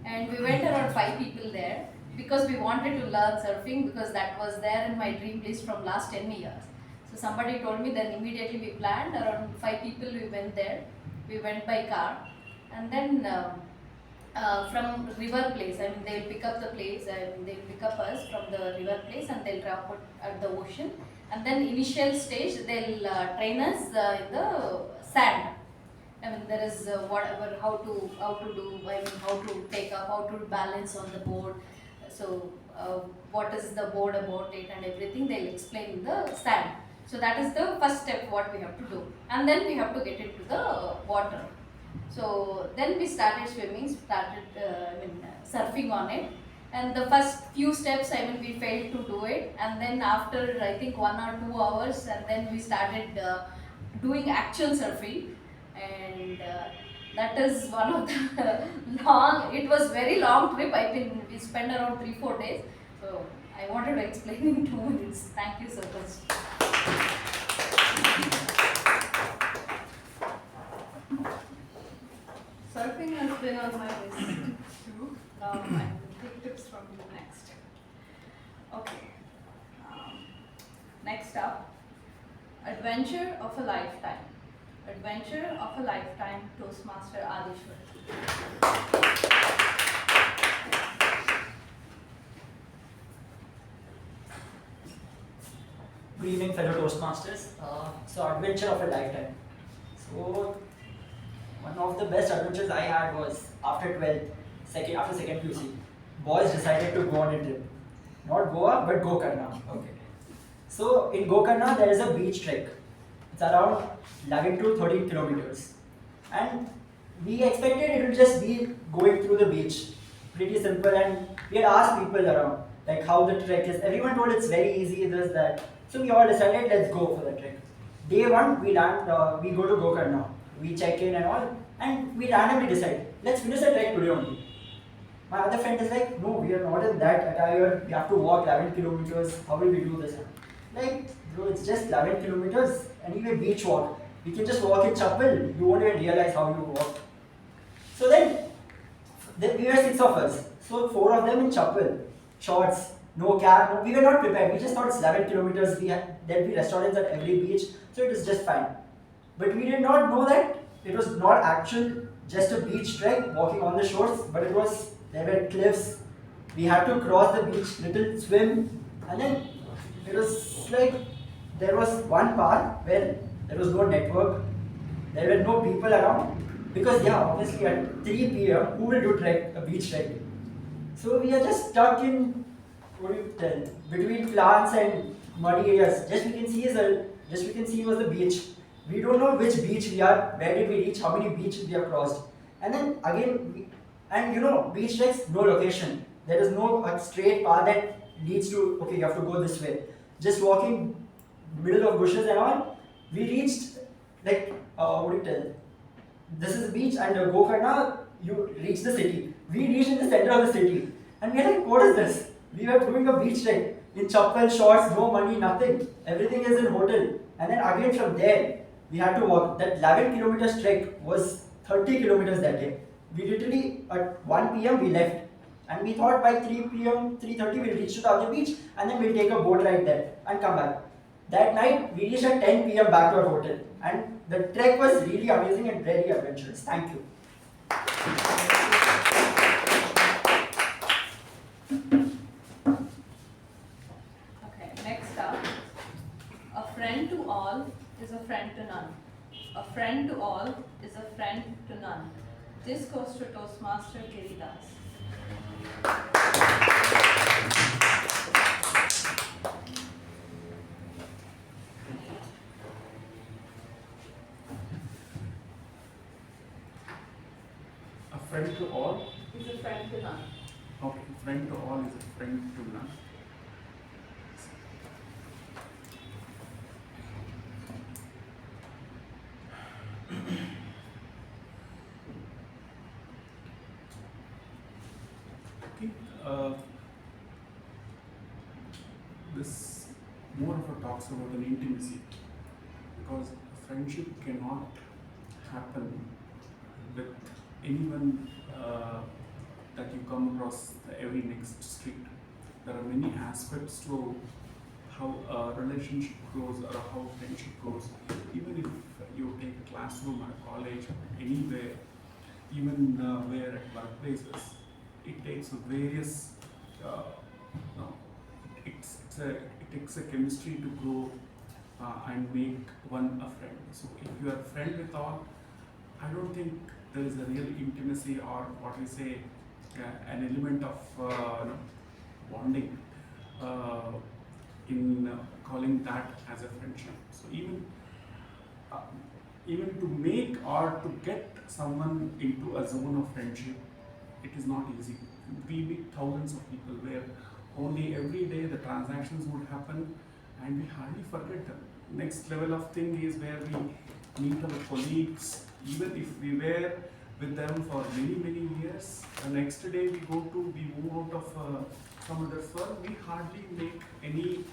and we went around 5 people there because we wanted to learn surfing because that was there in my dream list from last 10 years. So somebody told me, then immediately we planned around 5 people. We went there. We went by car, and then from river place. I mean, they'll pick up the place. They'll pick up us from the river place, and they'll drop at the ocean. And then initial stage, they'll train us in the sand. I mean, there is whatever how to do. I mean, how to take up, how to balance on the board. So what is the board about it and everything. They'll explain in the sand. So that is the first step what we have to do, and then we have to get into the water. So then we started swimming, surfing on it, and the first few steps, I mean, we failed to do it, and then after I think 1 or 2 hours, and then we started doing actual surfing, and that is one of the it was very long trip. I think we spent around 3-4 days. So I wanted to explain in 2 minutes. Thank you so much. Surfing has been on my list too. I will take tips from you next. Okay. Next up, Adventure of a Lifetime. Adventure of a Lifetime, Toastmaster Aadishwar. Good evening, fellow Toastmasters. So, adventure of a lifetime. So, one of the best adventures I had was after 12th, after second QC. Boys decided to go on a trip. Not Goa, but Gokarna. Okay. So, in Gokarna, there is a beach trek. It's around 11 to 13 kilometers. And we expected it would just be going through the beach. Pretty simple, and we had asked people around like how the trek is. Everyone told it's very easy, this, that. So we all decided, let's go for the trek. Day one, we go to Gokarna. We check in and all, and we randomly decide, let's finish the trek today only. My other friend is like, no, we are not in that attire. We have to walk 11 kilometers. How will we do this? Like, bro, it's just 11 kilometers. Anyway, beach walk. We can just walk in chappal. You won't even realize how you walk. So then we were 6 of us. So 4 of them in chappal, shorts, no cab. No, we were not prepared. We just thought it's 11 kilometers. There'll be restaurants at every beach, so it is just fine. But we did not know that it was not actual just a beach trek walking on the shores, but there were cliffs. We had to cross the beach, little swim, and then it was like there was one part where there was no network, there were no people around, because obviously at 3 p.m. who will do a beach trek? So we are just stuck in, between plants and muddy areas. Just we can see was the beach. We don't know which beach we are, where did we reach, how many beaches we have crossed. And then again, beach treks, no location. There is no straight path that leads to, okay, you have to go this way. Just walking middle of bushes and all, we reached, this is the beach, and Gokarna, you reach the city. We reached in the center of the city. And we are like, what is this? We were doing a beach trek in chappal, shorts, no money, nothing. Everything is in hotel. And then again from there, we had to walk. That 11 kilometers trek was 30 kilometers that day. We literally, at 1 p.m. we left. And we thought by 3 p.m., 3:30 we'll reach to the other beach, and then we'll take a boat ride there and come back. That night we reached at 10 p.m. back to our hotel, and the trek was really amazing and very adventurous. Thank you. Okay, next up. A friend to all is a friend to none. A friend to all is a friend to none. This goes to Toastmaster Giridas. A friend to all? Is a friend to none. Okay, friend to all is a friend to none. Okay, this more of a talks about an intimacy, because friendship cannot happen with anyone that you come across every next street. There are many aspects to how a relationship grows or how friendship grows. Even if you take a classroom or a college or anywhere, even where at workplaces, it takes various, no, it takes a chemistry to grow and make one a friend. So if you are a friend with all, I don't think there is a real intimacy or what we say, an element of bonding in calling that as a friendship. So even to make or to get someone into a zone of friendship, it is not easy. We meet thousands of people where only every day the transactions would happen and we hardly forget them. Next level of thing is where we meet our colleagues, even if we were with them for many years. The next day we move out of some other firm, we hardly make any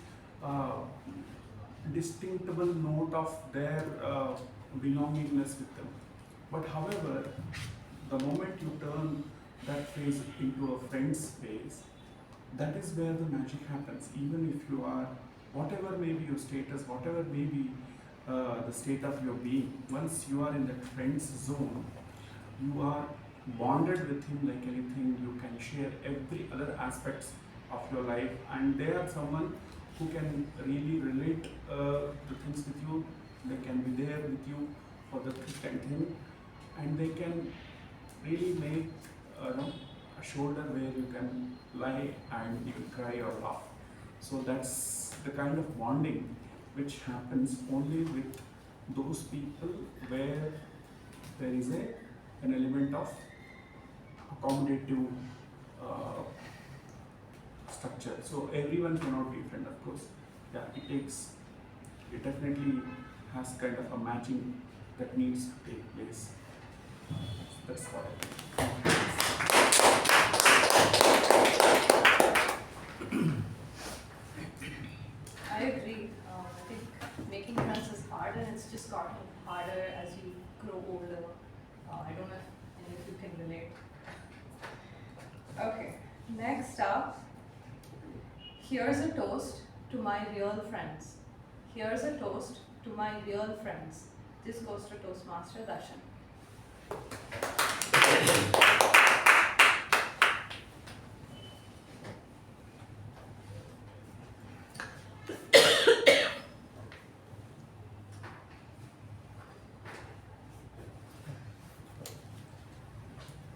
distinctable note of their belongingness with them. But however, the moment you turn that phase into a friend's phase, that is where the magic happens. Even if you are, whatever may be your status, whatever may be the state of your being, once you are in that friend's zone, you are bonded with him like anything. You can share every other aspects of your life, and they are someone who can really relate the things with you. They can be there with you for the thick and thin, and they can really make a shoulder where you can lie and you can cry or laugh. So that's the kind of bonding which happens only with those people where there is an element of accommodative structure. So everyone cannot be a friend, of course. Yeah, it definitely has kind of a matching that needs to take place. That's what I think. I agree. I think making friends is hard, and it's just gotten harder as you grow older. I don't know if any of you can relate. Okay, next up, here's a toast to my real friends. Here's a toast to my real friends. This goes to Toastmaster Darshan.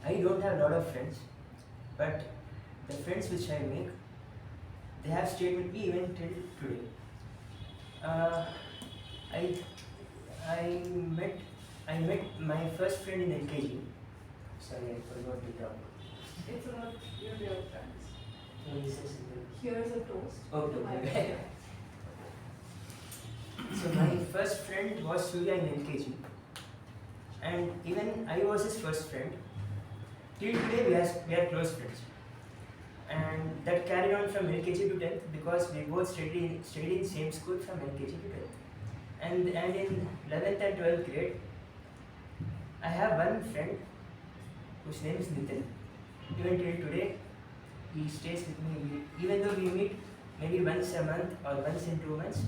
I don't have a lot of friends, but the friends which I make, they have stayed with me even till today. I met my first friend in LKG. Sorry, I forgot the term. It's about your real friends. No, this is Here's a toast okay. to my real friends. So my first friend was Surya in LKG, and even I was his first friend. Till today we are close friends, and that carried on from LKG to 10th because we both studied in same school from LKG to 10th. And in 11th and 12th grade, I have one friend whose name is Nitin. Even till today, he stays with me. Even though we meet maybe once a month or once in 2 months,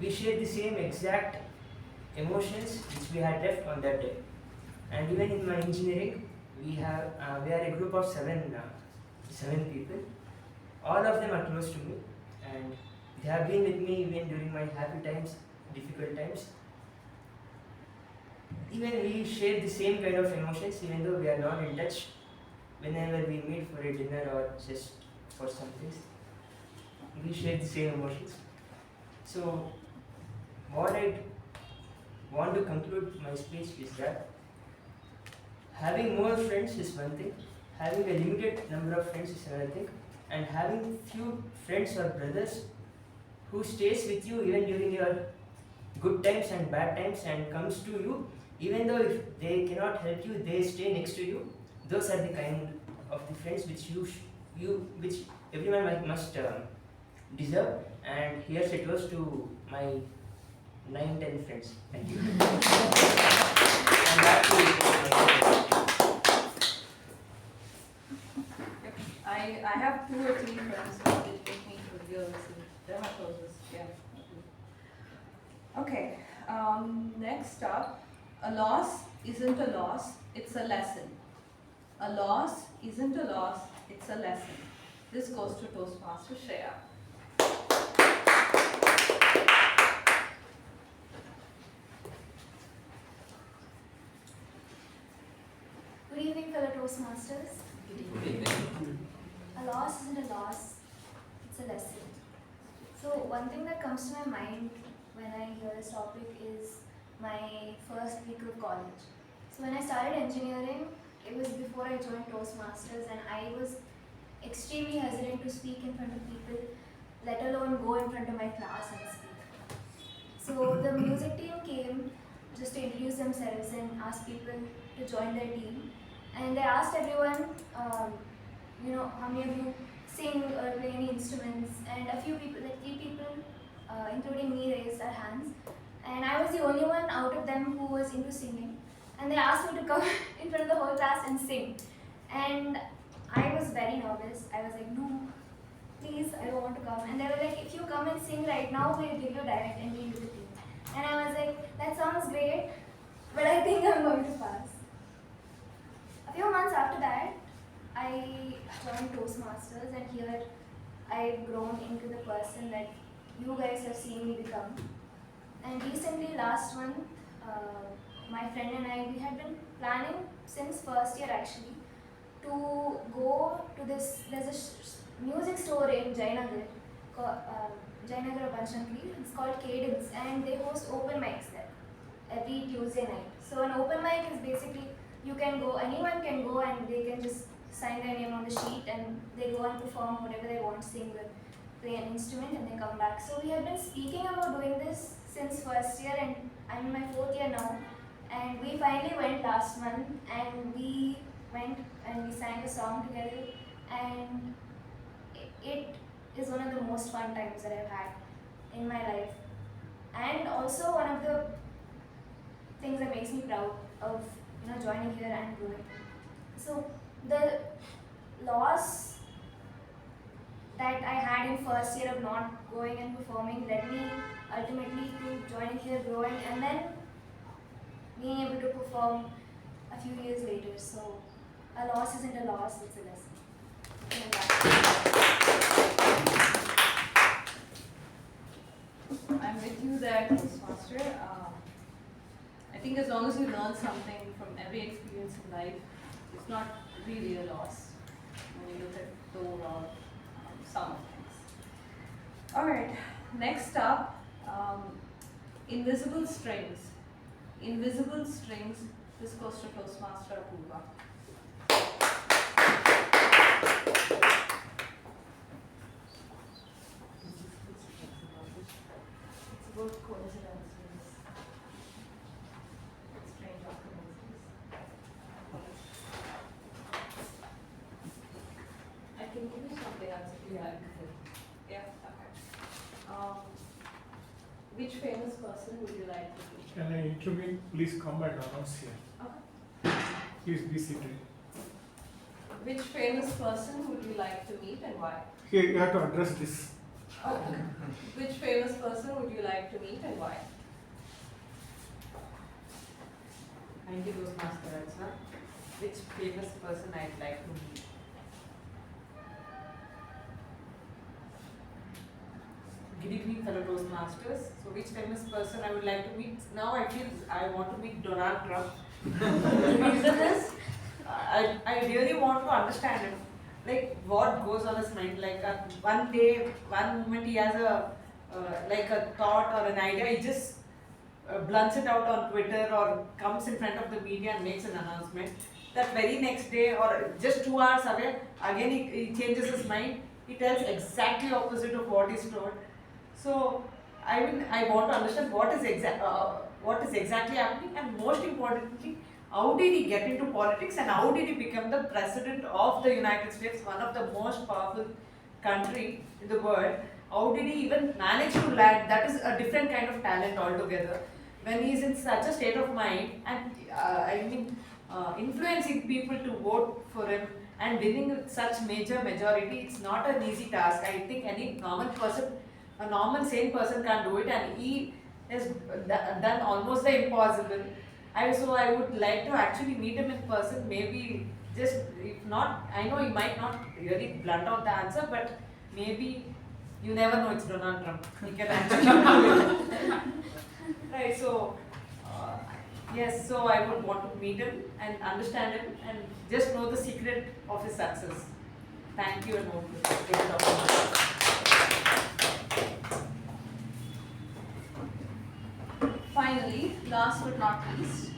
we share the same exact emotions which we had left on that day. And even in my engineering, we are a group of seven people. All of them are close to me, and they have been with me even during my happy times, difficult times. Even we share the same kind of emotions, even though we are not in touch. Whenever we meet for a dinner or just for something, we share the same emotions. So, what I want to conclude my speech is that having more friends is one thing, having a limited number of friends is another thing, and having few friends or brothers who stays with you even during your good times and bad times and comes to you, even though if they cannot help you, they stay next to you. Those are the kind of the friends which which everyone must deserve. And here's a toast to my 9-10 friends. Thank you. And back to I have 2 or 3 friends who did make me for years, and they're my closest. Yeah. Okay. Next up, a loss isn't a loss; it's a lesson. A loss isn't a loss; it's a lesson. This goes to Toastmaster Shreya. Good evening, fellow Toastmasters. Good evening. A loss isn't a loss, it's a lesson. So one thing that comes to my mind when I hear this topic is my first week of college. So when I started engineering, it was before I joined Toastmasters, and I was extremely hesitant to speak in front of people, let alone go in front of my class and speak. So the music team came just to introduce themselves and ask people to join their team. And they asked everyone, how many of you sing or play any instruments? And a few people, like 3 people, including me, raised their hands. And I was the only one out of them who was into singing. And they asked me to come in front of the whole class and sing. And I was very nervous. I was like, no, please, I don't want to come. And they were like, if you come and sing right now, we'll give you direct entry into the team. And I was like, that sounds great, but I think I'm going to pass. A few months after that, I joined Toastmasters, and here I've grown into the person that you guys have seen me become. And recently, last month, my friend and I, we had been planning since first year actually to go to this, there's a music store in Jayanagar, Jayanagar or Banshankli, it's called Cadence, and they host open mics there every Tuesday night. So an open mic is basically, you can go, anyone can go and they can just sign their name on the sheet and they go and perform whatever they want, sing or play an instrument, and they come back. So we have been speaking about doing this since first year, and I'm in my 4th year now. And we finally went last month, and we went and we sang a song together, and it is one of the most fun times that I've had in my life. And also one of the things that makes me proud of joining here and growing. So the loss that I had in first year of not going and performing led me ultimately to joining here, growing, and then being able to perform a few years later. So a loss isn't a loss, it's a lesson. I'm with you there, Toastmaster. I think as long as you learn something from every experience in life, it's not really a loss when you look at the overall sum of things. Alright, next up, invisible strings. Invisible strings, this goes to Toastmaster Apoorva. It's about coincidences, strange occurrences. I can give you something else if you like. Yeah, okay. Which famous person would you like to meet? Can I intervene? Please come and announce here. Okay. Please be seated. Which famous person would you like to meet and why? Here you have to address this. Okay. Which famous person would you like to meet and why? Thank you, Toastmaster Rachana. Which famous person I'd like to meet? Good evening, fellow Toastmasters. So, which famous person I would like to meet? Now I feel I want to meet Donald Trump. The reason is, I really want to understand him. Like, what goes on his mind? Like, one day, one moment he has like a thought or an idea, he just blunts it out on Twitter or comes in front of the media and makes an announcement. That very next day or just 2 hours away, again he changes his mind. He tells exactly opposite of what he's told. So I want to understand what is exactly happening, and most importantly, how did he get into politics and how did he become the president of the United States, one of the most powerful country in the world? How did he even manage to land? That is a different kind of talent altogether. When he is in such a state of mind and influencing people to vote for him and winning with such major majority, it's not an easy task. I think any normal person, a normal sane person can't do it, and he has done almost the impossible. So I would like to actually meet him in person, maybe just, if not, I know he might not really blunt out the answer, but maybe, you never know, it's Donald Trump. He can actually do it. Right, so, yes, so I would want to meet him and understand him and just know the secret of his success. Thank you and hope to take it up. Finally, last but not least,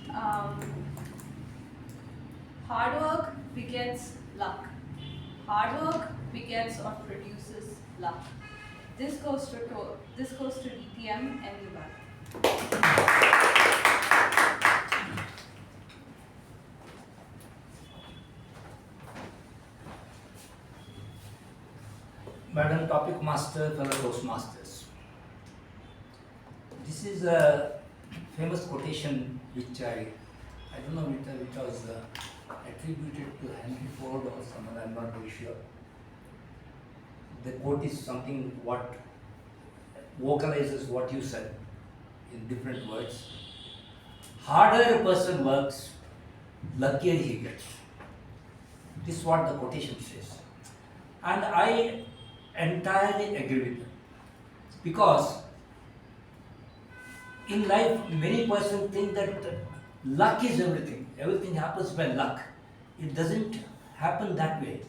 hard work begets luck. Hard work begets or produces luck. This goes to DTM and U Bhat. Madam Topic Master, fellow Toastmasters. This is a famous quotation which I don't know which was attributed to Henry Ford or someone, I'm not very sure. The quote is something what vocalizes what you said in different words. Harder a person works, luckier he gets. This is what the quotation says. And I entirely agree with them. Because in life, many persons think that luck is everything. Everything happens by luck. It doesn't happen that way.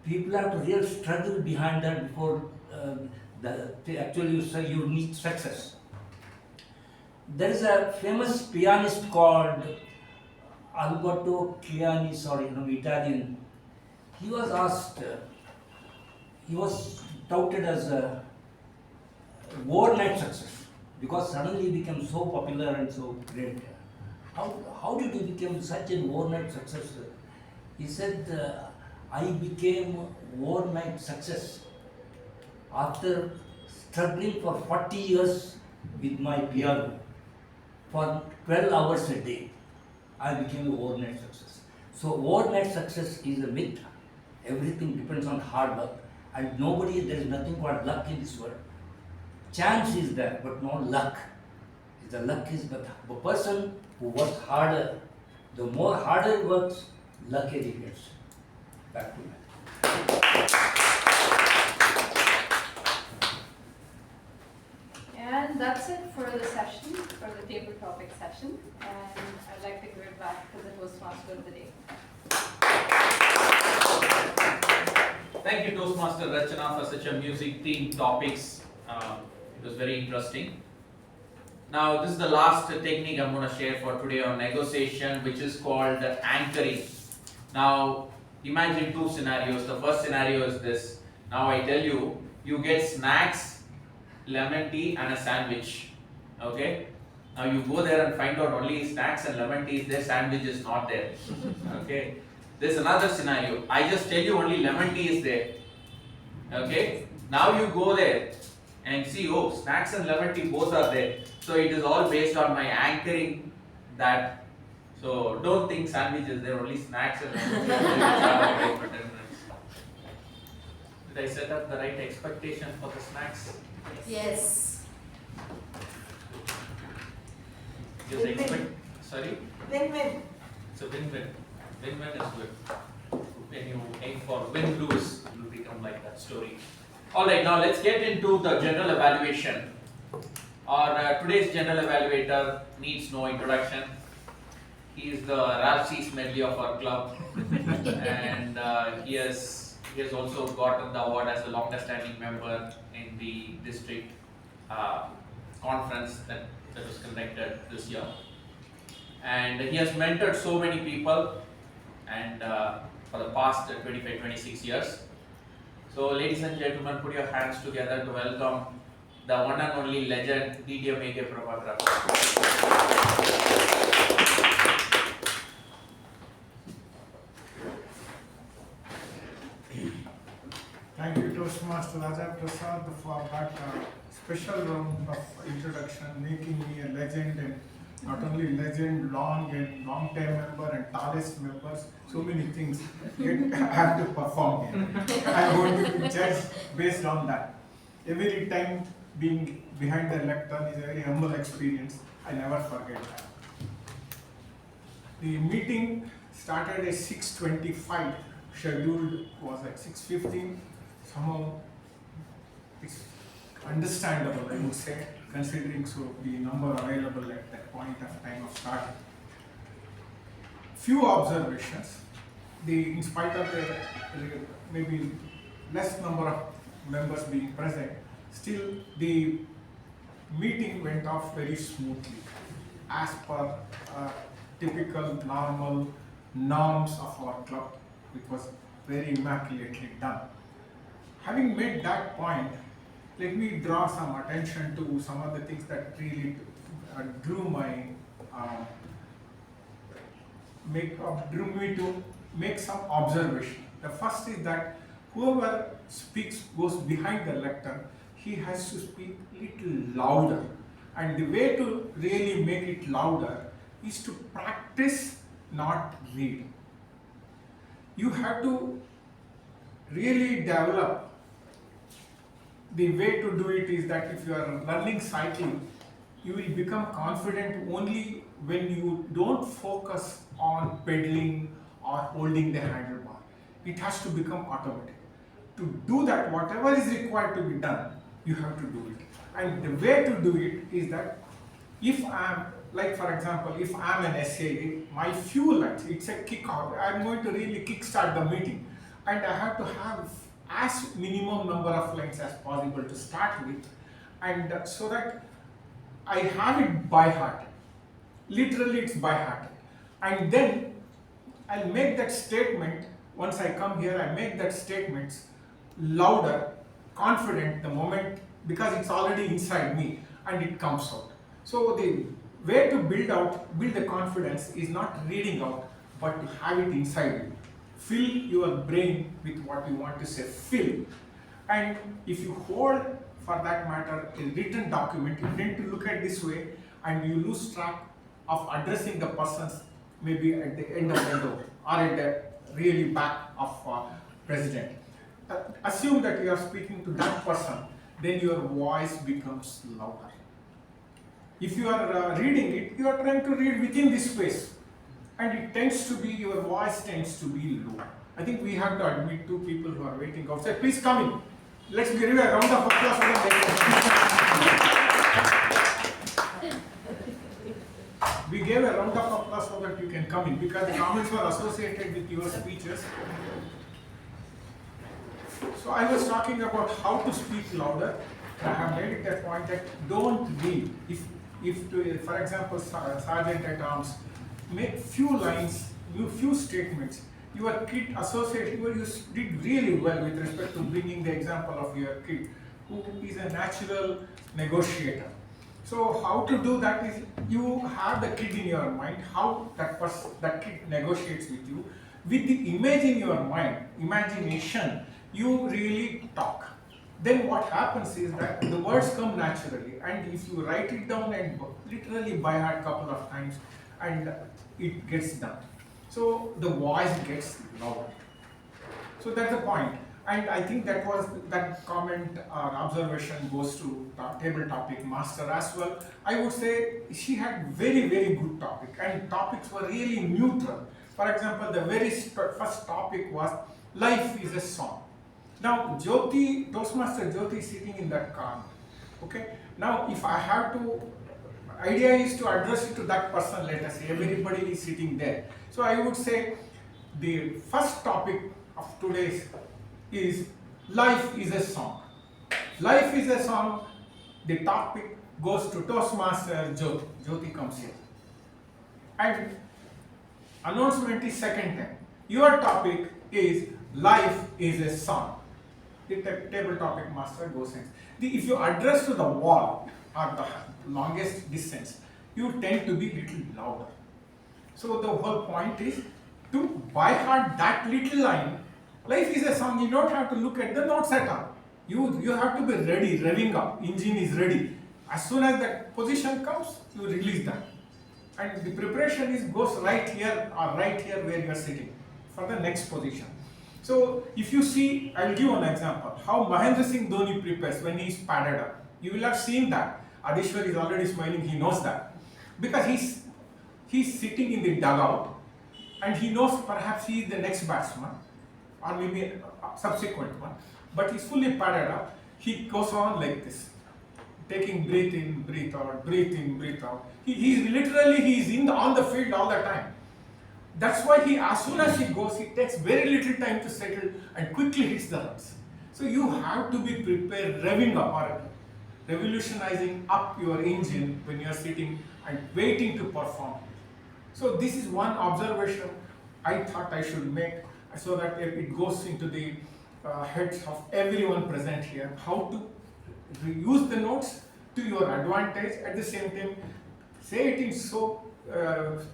People have to really struggle behind that before you need success. There is a famous pianist called Alberto Chiani, Italian. He was asked, he was touted as a overnight success because suddenly he became so popular and so great. How did he become such an overnight success? He said, I became overnight success after struggling for 40 years with my piano for 12 hours a day. I became an overnight success. So overnight success is a myth. Everything depends on hard work, and there is nothing called luck in this world. Chance is there, but no luck. The luck is the person who works harder. The more harder he works, luckier he gets. Back to me. And that's it for the session, for the table topic session. And I'd like to give it back to the Toastmaster of the day. Thank you, Toastmaster Rachana, for such a music-themed topics. It was very interesting. Now, this is the last technique I'm going to share for today on negotiation, which is called anchoring. Now, imagine two scenarios. The first scenario is this. Now, I tell you, you get snacks, lemon tea, and a sandwich. Okay? Now, you go there and find out only snacks and lemon tea is there, sandwich is not there. Okay? There's another scenario. I just tell you only lemon tea is there. Okay? Now, you go there and see, oh, snacks and lemon tea both are there. So it is all based on my anchoring that. So don't think sandwiches, there are only snacks and lemon tea. Did I set up the right expectation for the snacks? Yes. Just Win-win. expect, sorry? Win-win. It's a win-win. Win-win is good. When you aim for win-lose, it will become like that story. Alright, now let's get into the general evaluation. Our today's general evaluator needs no introduction. He is the Ralph C. Smedley of our club, and he has also gotten the award as the longest standing member in the district conference that was conducted this year. And he has mentored so many people, and for the past 25-26 years. So ladies and gentlemen, put your hands together to welcome the one and only legend, DDMAG Prabhakara. Thank you, Toastmaster Raja Prasad, for that special round of introduction, making me a legend, and not only legend, long-time member and tallest members, so many things. Yet I have to perform here. I am going to be judged based on that. Every time being behind the lectern is a very humble experience. I never forget that. The meeting started at 6:25. Scheduled was at 6:15. Somehow it's understandable, I would say, considering the number available at that point of time of starting. Few observations. In spite of the maybe less number of members being present, still the meeting went off very smoothly, as per typical normal norms of our club. It was very immaculately done. Having made that point, let me draw some attention to some of the things that really drew me to make some observation. The first is that whoever speaks goes behind the lectern, he has to speak little louder. And the way to really make it louder is to practice, not read. You have to really develop. The way to do it is that if you are learning cycling, you will become confident only when you don't focus on pedaling or holding the handlebar. It has to become automatic. To do that, whatever is required to be done, you have to do it. And the way to do it is that if I'm, like for example, if I'm an SAA, my few lines, it's a kick-off, I'm going to really kick-start the meeting. And I have to have as minimum number of lines as possible to start with, and so that I have it by heart. Literally it's by heart. And then I'll make that statement, once I come here, I make that statement louder, confident the moment, because it's already inside me and it comes out. So the way to build the confidence is not reading out, but to have it inside you. Fill your brain with what you want to say, fill. And if you hold, for that matter, a written document, you tend to look at this way and you lose track of addressing the persons maybe at the end of the door or at the really back of president. Assume that you are speaking to that person, then your voice becomes louder. If you are reading it, you are trying to read within this space. And it tends to be, your voice tends to be low. I think we have to admit two people who are waiting outside. Please come in. Let's give a round of applause for them. We gave a round of applause so that you can come in, because the comments were associated with your speeches. So I was talking about how to speak louder. I have made it a point that don't read. If for example, Sergeant at Arms, make few lines, few statements. Your kid associate, you did really well with respect to bringing the example of your kid, who is a natural negotiator. So how to do that is, you have the kid in your mind, how that kid negotiates with you. With the image in your mind, imagination, you really talk. Then what happens is that the words come naturally, and if you write it down and literally by heart couple of times, and it gets done. So the voice gets louder. So that's the point. And I think that comment or observation goes to table topic master as well. I would say she had very, very good topic, and topics were really neutral. For example, the very first topic was life is a song. Now Jyothi, Toastmaster Jyothi is sitting in that corner. Okay. Now if I have to, idea is to address it to that person, let us say, everybody is sitting there. So I would say the first topic of today's is life is a song. Life is a song. The topic goes to Toastmaster Jyothi. Jyothi comes here. And announcement is second time. Your topic is life is a song. The table topic master goes in. If you address to the wall or the longest distance, you tend to be little louder. So the whole point is to by heart that little line. Life is a song. You don't have to look at the notes at all. You have to be ready, revving up. Engine is ready. As soon as that position comes, you release that. And the preparation goes right here or right here where you are sitting for the next position. So if you see, I will give one example. How Mahendra Singh Dhoni prepares when he is padded up. You will have seen that. Aadishwar is already smiling. He knows that because he's sitting in the dugout and he knows perhaps he is the next batsman or maybe a subsequent one. But he's fully padded up. He goes on like this, taking breath in, breath out, breath in, breath out. He's on the field all the time. That's why as soon as he goes, he takes very little time to settle and quickly hits the runs. So you have to be prepared, revving up or revolutionizing up your engine when you are sitting and waiting to perform. So this is one observation I thought I should make so that it goes into the heads of everyone present here, how to use the notes to your advantage, at the same time say it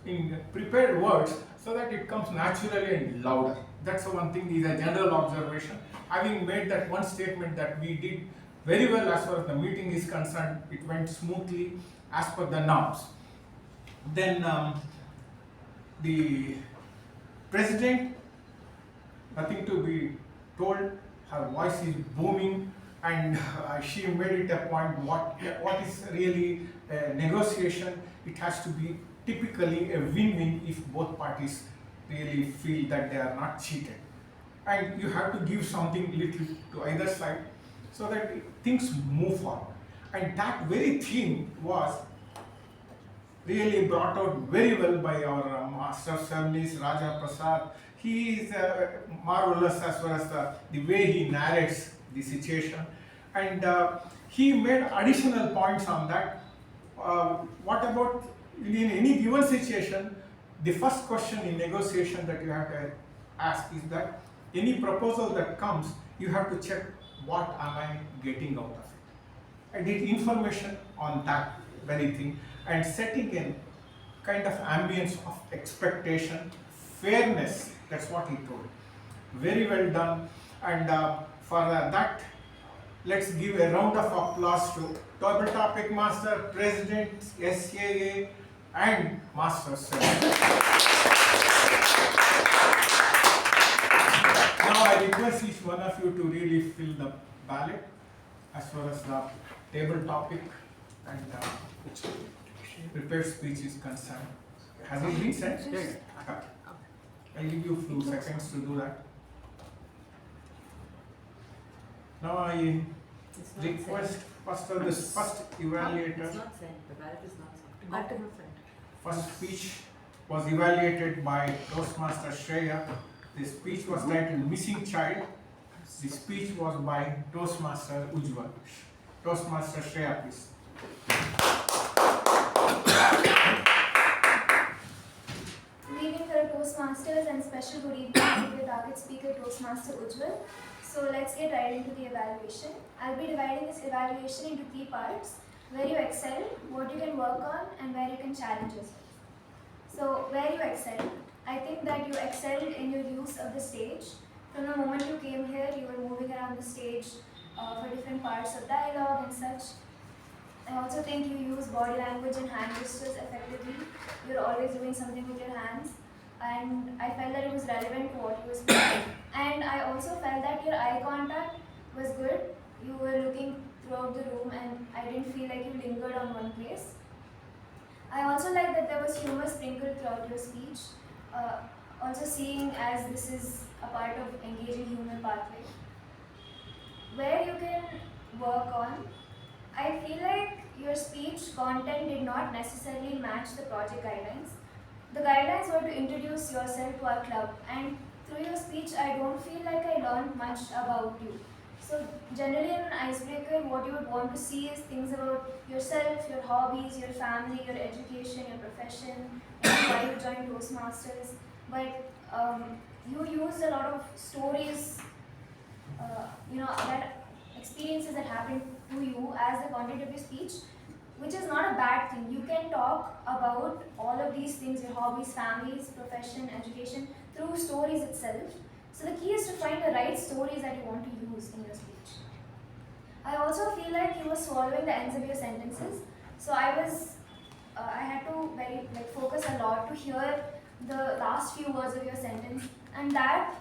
in prepared words so that it comes naturally and louder. That's the one thing, is a general observation. Having made that one statement that we did very well as far as the meeting is concerned, it went smoothly as per the norms. Then the president, nothing to be told, her voice is booming, and she made it a point what is really a negotiation. It has to be typically a win-win if both parties really feel that they are not cheated. And you have to give something little to either side so that things move forward. And that very theme was really brought out very well by our master of ceremonies, Raja Prasad. He is marvelous as far as the way he narrates the situation. And he made additional points on that. What about in any given situation, the first question in negotiation that you have to ask is that any proposal that comes, you have to check what am I getting out of it. I did information on that very thing and setting in kind of ambience of expectation, fairness, that's what he told. Very well done. And for that, let's give a round of applause to Table Topic Master, President, SAA, and Master Ceremonies. Now I request each one of you to really fill the ballot as far as the table topic and prepared speech is concerned. Has it been sent? Yes. I'll give you a few seconds to do that. Now I request first evaluator. It's not sent. The ballot is not sent. Not sent. First speech was evaluated by Toastmaster Shreya. The speech was titled Missing Child. The speech was by Toastmaster Ujwal. Toastmaster Shreya, please. Good evening, fellow Toastmasters, and special good evening to the target speaker, Toastmaster Ujwal. So let's get right into the evaluation. I'll be dividing this evaluation into 3 parts: where you excel, what you can work on, and where you can challenge yourself. So where you excel, I think that you excelled in your use of the stage. From the moment you came here, you were moving around the stage for different parts of dialogue and such. I also think you use body language and hand gestures effectively. You're always doing something with your hands, and I felt that it was relevant to what you were speaking. And I also felt that your eye contact was good. You were looking throughout the room and I didn't feel like you lingered on one place. I also like that there was humor sprinkled throughout your speech. Also seeing as this is a part of engaging human pathway. Where you can work on, I feel like your speech content did not necessarily match the project guidelines. The guidelines were to introduce yourself to our club, and through your speech, I don't feel like I learned much about you. So, generally, in an icebreaker, what you would want to see is things about yourself, your hobbies, your family, your education, your profession, and why you joined Toastmasters. But you used a lot of stories, that experiences that happened to you as the content of your speech, which is not a bad thing. You can talk about all of these things, your hobbies, families, profession, education, through stories itself. So the key is to find the right stories that you want to use in your speech. I also feel like you were swallowing the ends of your sentences. So I had to focus a lot to hear the last few words of your sentence, and that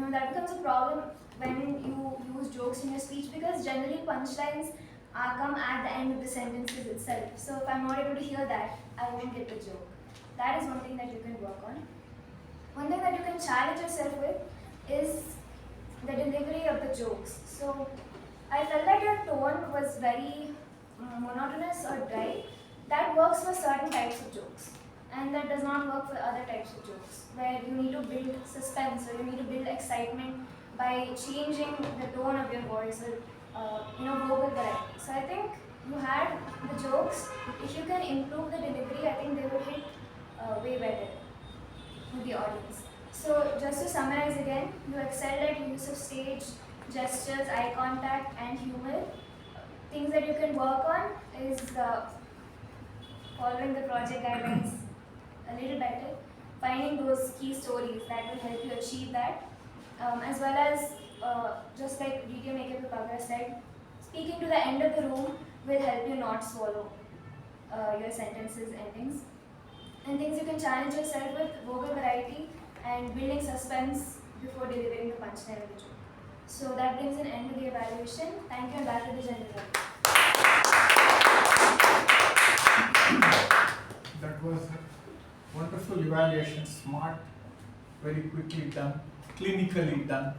that becomes a problem when you use jokes in your speech, because generally punchlines come at the end of the sentences itself. So if I'm not able to hear that, I won't get the joke. That is one thing that you can work on. One thing that you can challenge yourself with is the delivery of the jokes. So I felt that your tone was very monotonous or dry. That works for certain types of jokes, and that does not work for other types of jokes, where you need to build suspense or you need to build excitement by changing the tone of your voice or vocal variety. So I think you had the jokes. If you can improve the delivery, I think they would hit way better with the audience. So just to summarize again, you excelled at use of stage, gestures, eye contact, and humor. Things that you can work on is following the project guidelines a little better, finding those key stories that will help you achieve that, as well as just like DTM Prabhakara said, speaking to the end of the room will help you not swallow your sentences endings. And things you can challenge yourself with: vocal variety and building suspense before delivering the punchline of the joke. So that brings an end to the evaluation. Thank you, and back to the general. That was a wonderful evaluation, smart, very quickly done, clinically done.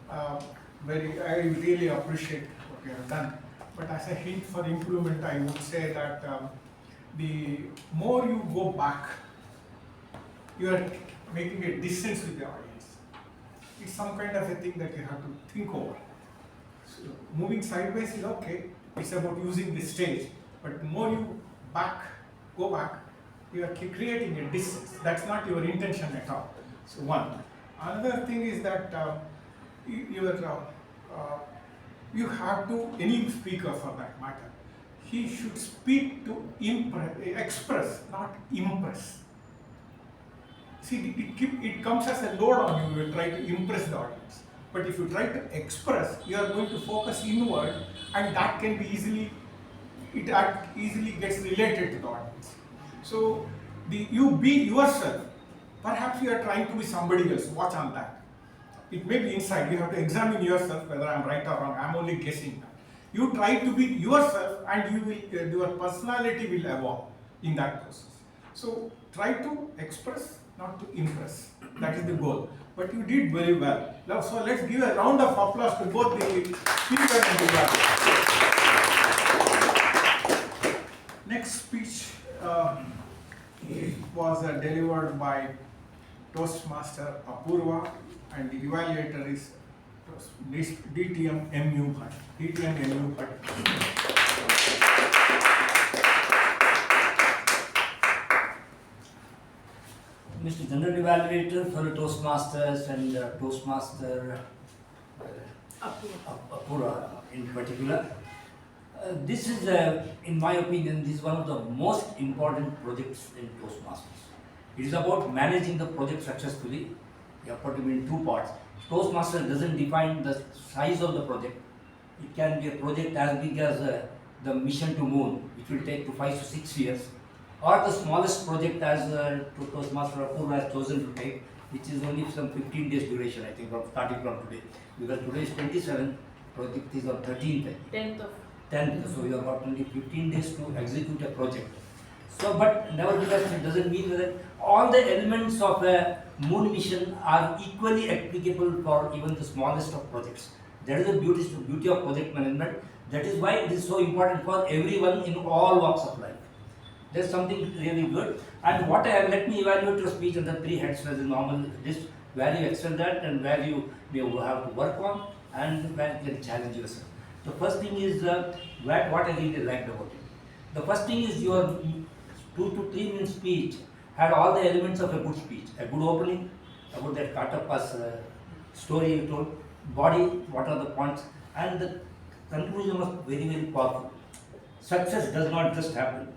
I really appreciate what you have done. But as a hint for improvement, I would say that the more you go back, you are making a distance with the audience. It's some kind of a thing that you have to think over. So moving sideways is okay. It's about using the stage. But the more you go back, you are creating a distance. That's not your intention at all. So one. Another thing is that you have to, any speaker for that matter, he should speak to express, not impress. See, it comes as a load on you. You try to impress the audience. But if you try to express, you are going to focus inward, and that can be easily gets related to the audience. So you be yourself. Perhaps you are trying to be somebody else. Watch on that. It may be inside. You have to examine yourself whether I'm right or wrong. I'm only guessing that. You try to be yourself, and your personality will evolve in that process. So try to express, not to impress. That is the goal. But you did very well. Now, so let's give a round of applause to both the speaker and the judge. Next speech was delivered by Toastmaster Apoorva, and the evaluator is DTM U Bhat. DTM U Bhat. Mr. General Evaluator, fellow Toastmasters, and Toastmaster Apoorva in particular. This is, in my opinion, this is one of the most important projects in Toastmasters. It is about managing the project successfully. You have put it in two parts. Toastmasters doesn't define the size of the project. It can be a project as big as the mission to moon, which will take to 5 to 6 years. or the smallest project as Toastmaster Apoorva has chosen to take, which is only some 15 days duration, I think, from starting from today. Because today is 27th, project is on 13th. 10th, so you have got only 15 days to execute a project. So, but nevertheless, it doesn't mean that all the elements of a moon mission are equally applicable for even the smallest of projects. That is the beauty of project management. That is why it is so important for everyone in all walks of life. There's something really good. And what let me evaluate your speech under three heads as a normal list, where you excel at and where you may have to work on and where you can challenge yourself. The first thing is what I really liked about it. The first thing is your 2 to 3 minute speech had all the elements of a good speech. A good opening about that Katappa's story you told, body, what are the points, and the conclusion was very, very powerful. Success does not just happen,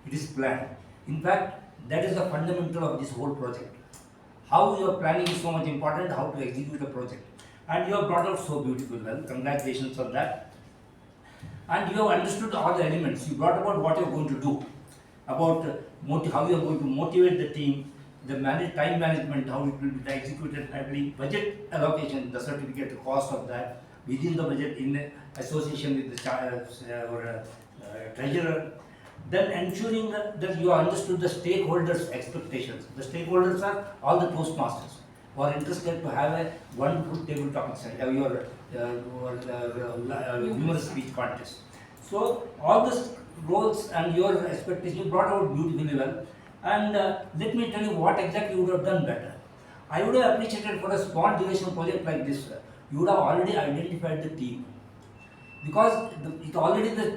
it is planned. In fact, that is the fundamental of this whole project. How your planning is so much important, how to execute a project. And you have brought out so beautiful well. Congratulations on that. And you have understood all the elements. You brought about what you are going to do, about how you are going to motivate the team, the time management, how it will be executed, and budget allocation, the certificate, the cost of that, within the budget in association with the treasurer. Then ensuring that you understood the stakeholders' expectations. The stakeholders are all the Toastmasters who are interested to have a wonderful table talk session, your humorous speech contest. So all these roles and your expectations you brought out beautifully well. And let me tell you what exactly you would have done better. I would have appreciated for a small duration project like this, you would have already identified the team. Because the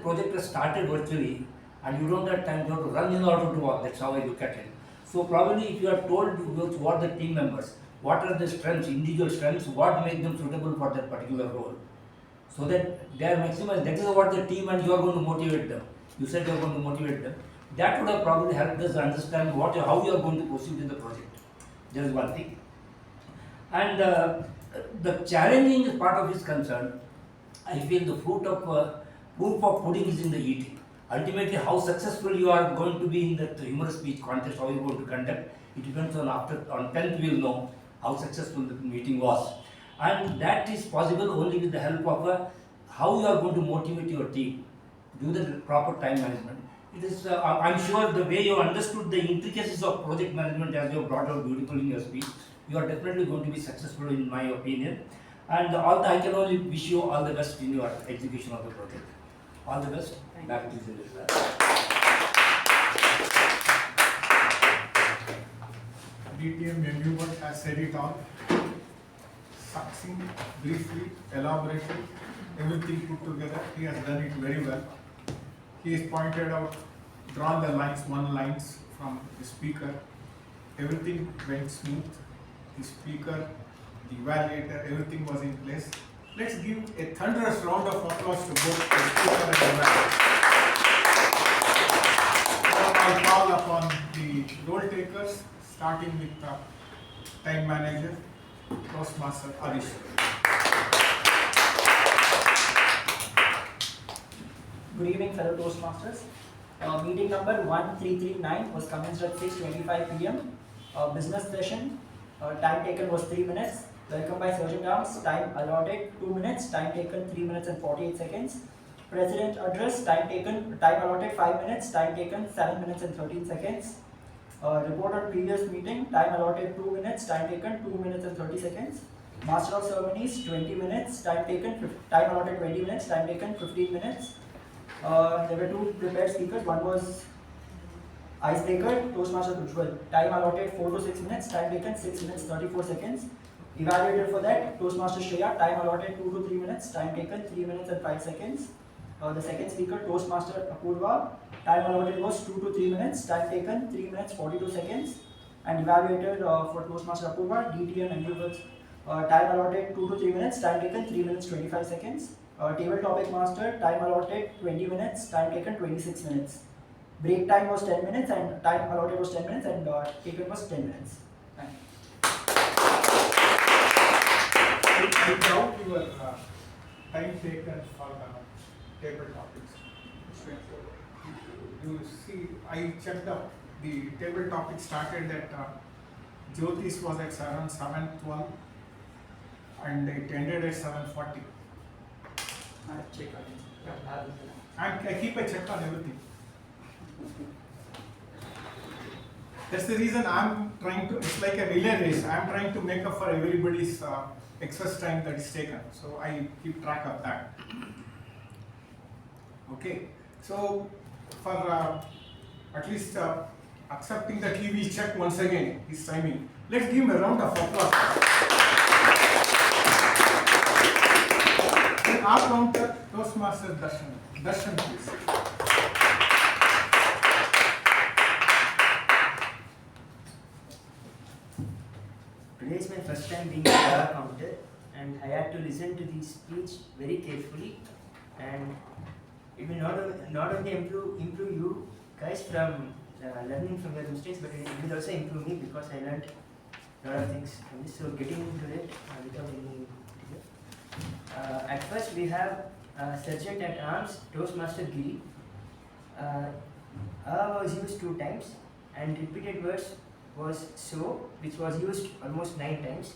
project has started virtually and you don't have time, you have to run in order to walk. That's how I look at it. So probably if you are told what the team members, what are the strengths, individual strengths, what makes them suitable for that particular role, so that they are maximized. That is what the team and you are going to motivate them. You said you are going to motivate them. That would have probably helped us understand how you are going to proceed in the project. There is one thing. And the challenging part of his concern, I feel the proof of pudding is in the eating. Ultimately, how successful you are going to be in that humorous speech contest, how you are going to conduct, it depends on 10th we will know how successful the meeting was. And that is possible only with the help of how you are going to motivate your team, do the proper time management. It is, I'm sure the way you understood the intricacies of project management as you have brought out beautifully in your speech, you are definitely going to be successful in my opinion. And I can only wish you all the best in your execution of the project. All the best. Back to you. DTM U Bhat has said it all. Succinct, briefly, elaborately, everything put together. He has done it very well. He has pointed out, drawn the lines from the speaker. Everything went smooth. The speaker, the evaluator, everything was in place. Let's give a thunderous round of applause to both the speaker and the evaluator. Now I call upon the role takers, starting with the time manager, Toastmaster Aadishwar. Good evening, fellow Toastmasters. Meeting number 1339 was commenced at 6:25 p.m. Business session, time taken was 3 minutes. Welcome by Sergeant Arms, time allotted 2 minutes, time taken 3 minutes and 48 seconds. President address, time allotted 5 minutes, time taken 7 minutes and 13 seconds. Report on previous meeting, time allotted 2 minutes, time taken 2 minutes and 30 seconds. Master of Ceremonies, 20 minutes, time allotted 20 minutes, time taken 15 minutes. There were two prepared speakers. One was icebreaker, Toastmaster Ujwal. Time allotted 4 to 6 minutes, time taken 6 minutes 34 seconds. Evaluator for that, Toastmaster Shreya. Time allotted 2 to 3 minutes, time taken 3 minutes and 5 seconds. The second speaker, Toastmaster Apoorva. Time allotted was 2 to 3 minutes, time taken 3 minutes 42 seconds. And evaluator for Toastmaster Apoorva, DTM and U Bhat. Time allotted 2 to 3 minutes, time taken 3 minutes 25 seconds. Table topic master, time allotted 20 minutes, time taken 26 minutes. Break time was 10 minutes and time allotted was 10 minutes and taken was 10 minutes. Thank you. Without your time taken for the table topics. You see, I checked up. The table topic started at Jyothis was at around 7:12 and it ended at 7:40. Check on it. I keep a check on everything. That's the reason I'm trying to, it's like a relay race. I'm trying to make up for everybody's excess time that is taken. So I keep track of that. Okay, so for at least accepting that he will check once again his timing. Let's give him a round of applause. Then our counter, Toastmasters Darshan. Darshan, please. Today is my first time being a bar counter, and I had to listen to the speech very carefully, and it will not only improve you guys from learning from your mistakes, but it will also improve me because I learned a lot of things from this. So getting into it without any delay. At first we have Sergeant at Arms Toastmaster Giri. Was used 2 times, and repeated words was so, which was used almost 9 times.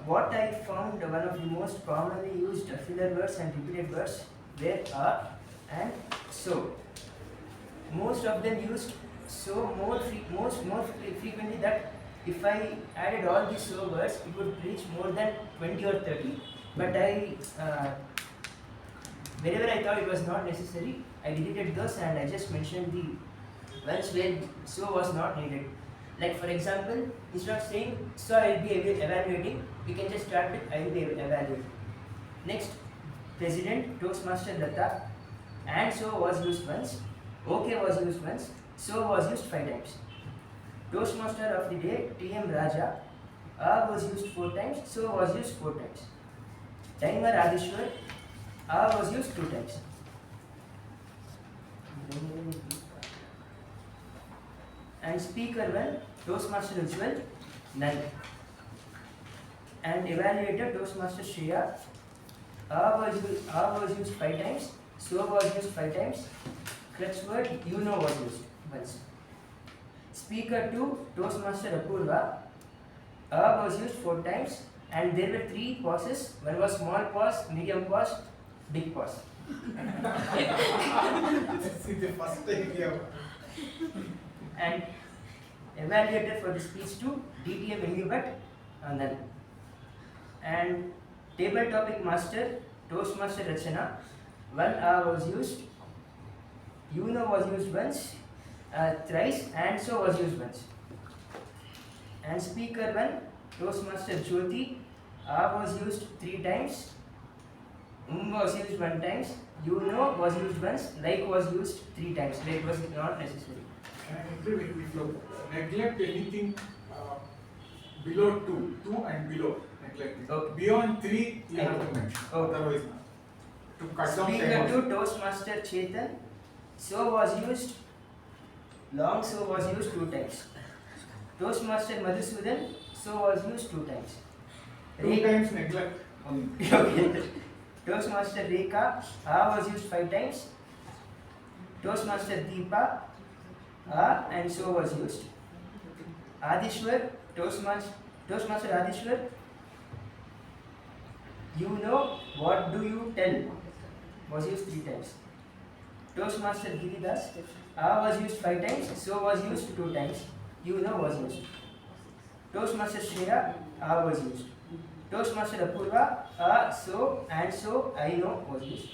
What I found one of the most commonly used filler words and repeated words were are and so. Most of them used so more frequently that if I added all these so words, it would reach more than 20 or 30. But wherever I thought it was not necessary, I deleted those and I just mentioned the ones where so was not needed. Like for example, instead of saying so I will be evaluating, we can just start with I will be evaluating. Next, President Toastmaster Latha, and so was used once, okay was used once, so was used 5 times. Toastmaster of the day, TM Raja, was used 4 times, so was used 4 times. Timer Aadishwar, was used 2 times. And speaker 1, Toastmaster Ujwal, none. And evaluator Toastmaster Shreya, was used 5 times, so was used 5 times. Crutch word was used once. Speaker 2, Toastmaster Apoorva, was used 4 times, and there were 3 pauses. One was small pause, medium pause, big pause. This is the first time we have. And evaluator for the speech 2, DTM U Bhat, none. And table topic master, Toastmaster Rachana, 1 was used, was used once, thrice, and so was used once. And speaker 1, Toastmaster Jyothi, was used 3 times, was used 1 times, was used once, like was used 3 times, like was not necessary. If you neglect anything below 2 and below, neglect it. Okay. Beyond 3, you have to mention. Otherwise, not. To cut down Speaker time. 2, Toastmaster Chetan, so was used, long so was used 2 times. Toastmaster Madhusudhan, so was used 2 times. 2 times neglect. Okay. Toastmaster Rekha, was used 5 times. Toastmaster Deepa, and so was used. Aadishwar, Toastmaster Aadishwar, what do you tell, was used 3 times. Toastmaster Giridas, was used 5 times, so was used 2 times. Was used. Toastmaster Shreya, was used. Toastmaster Apoorva, so and so I know was used.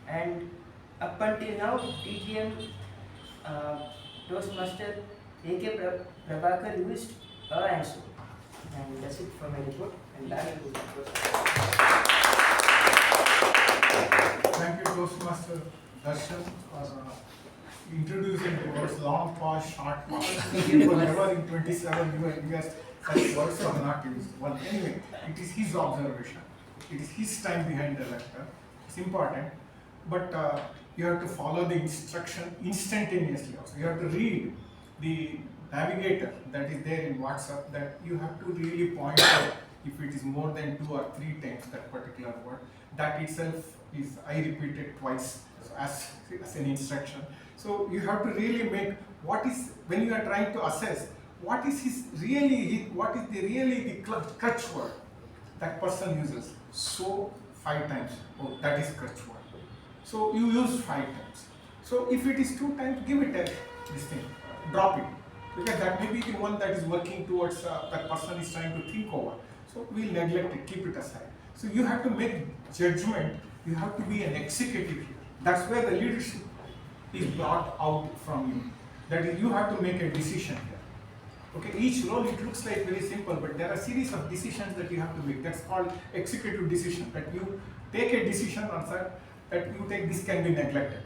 And up until now, TTM Toastmaster AK Prabhakara used and so. And that's it for my report. And back to the Thank you, Toastmaster Darshan, for introducing the words long pause, short pause. Never in 27 years such words are not used. Well, anyway, it is his observation. It is his time behind the lecture. It's important. But you have to follow the instruction instantaneously also. You have to read the navigator that is there in WhatsApp, that you have to really point out if it is more than 2 or 3 times that particular word, that itself is I repeated twice as an instruction. So you have to really make what is, when you are trying to assess what is what is the crutch word that person uses. So 5 times, oh, that is crutch word. So you use 5 times. So if it is 2 times, give it this thing, drop it. Because that may be the one that is working towards that person is trying to think over. So we'll neglect it, keep it aside. So you have to make judgment, you have to be an executive here. That's where the leadership is brought out from you. That is, you have to make a decision here. Okay, each role, it looks like very simple, but there are a series of decisions that you have to make. That's called executive decision, that you take a decision on that you think this can be neglected.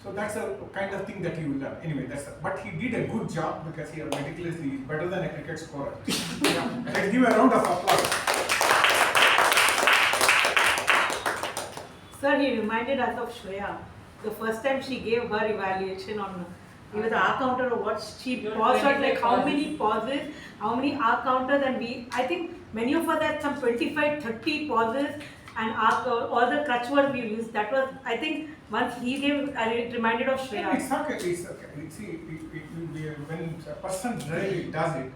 So that's a kind of thing that you will learn. Anyway, but he did a good job because he meticulously is better than a cricket scorer. Yeah. Let's give a round of applause. Sir, he reminded us of Shreya. The first time she gave her evaluation on either the R counter or what, she paused out like how many pauses, how many R counters, and I think many of us had some 25, 30 pauses and all the crutch words we used. That was, I think, once he gave, it reminded of Shreya. It's okay, it's okay. See, when a person really does it,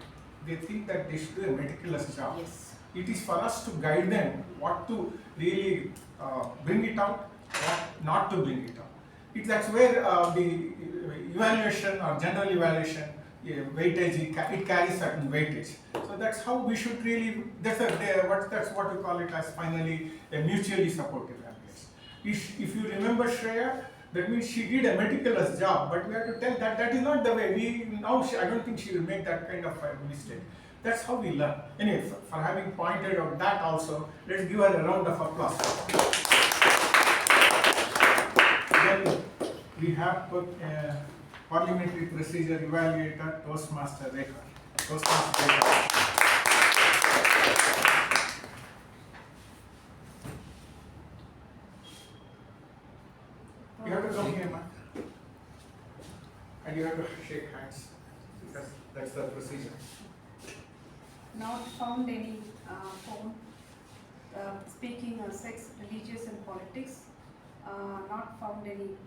they think that they should do a meticulous job. Yes. It is for us to guide them what to really bring it out, what not to bring it out. That's where the evaluation or general evaluation weightage, it carries certain weightage. So that's how we should really, that's what we call it as finally a mutually supportive evaluation. If you remember Shreya, that means she did a meticulous job, but we have to tell that is not the way. I don't think she will make that kind of a mistake. That's how we learn. Anyway, for having pointed out that also, let's give her a round of applause. Then we have put parliamentary procedure evaluator, Toastmaster Rekha. Toastmaster Rekha. You have to come here, man. And you have to shake hands, because that's the procedure. Not found any phone speaking on sex, religious and politics. Not found any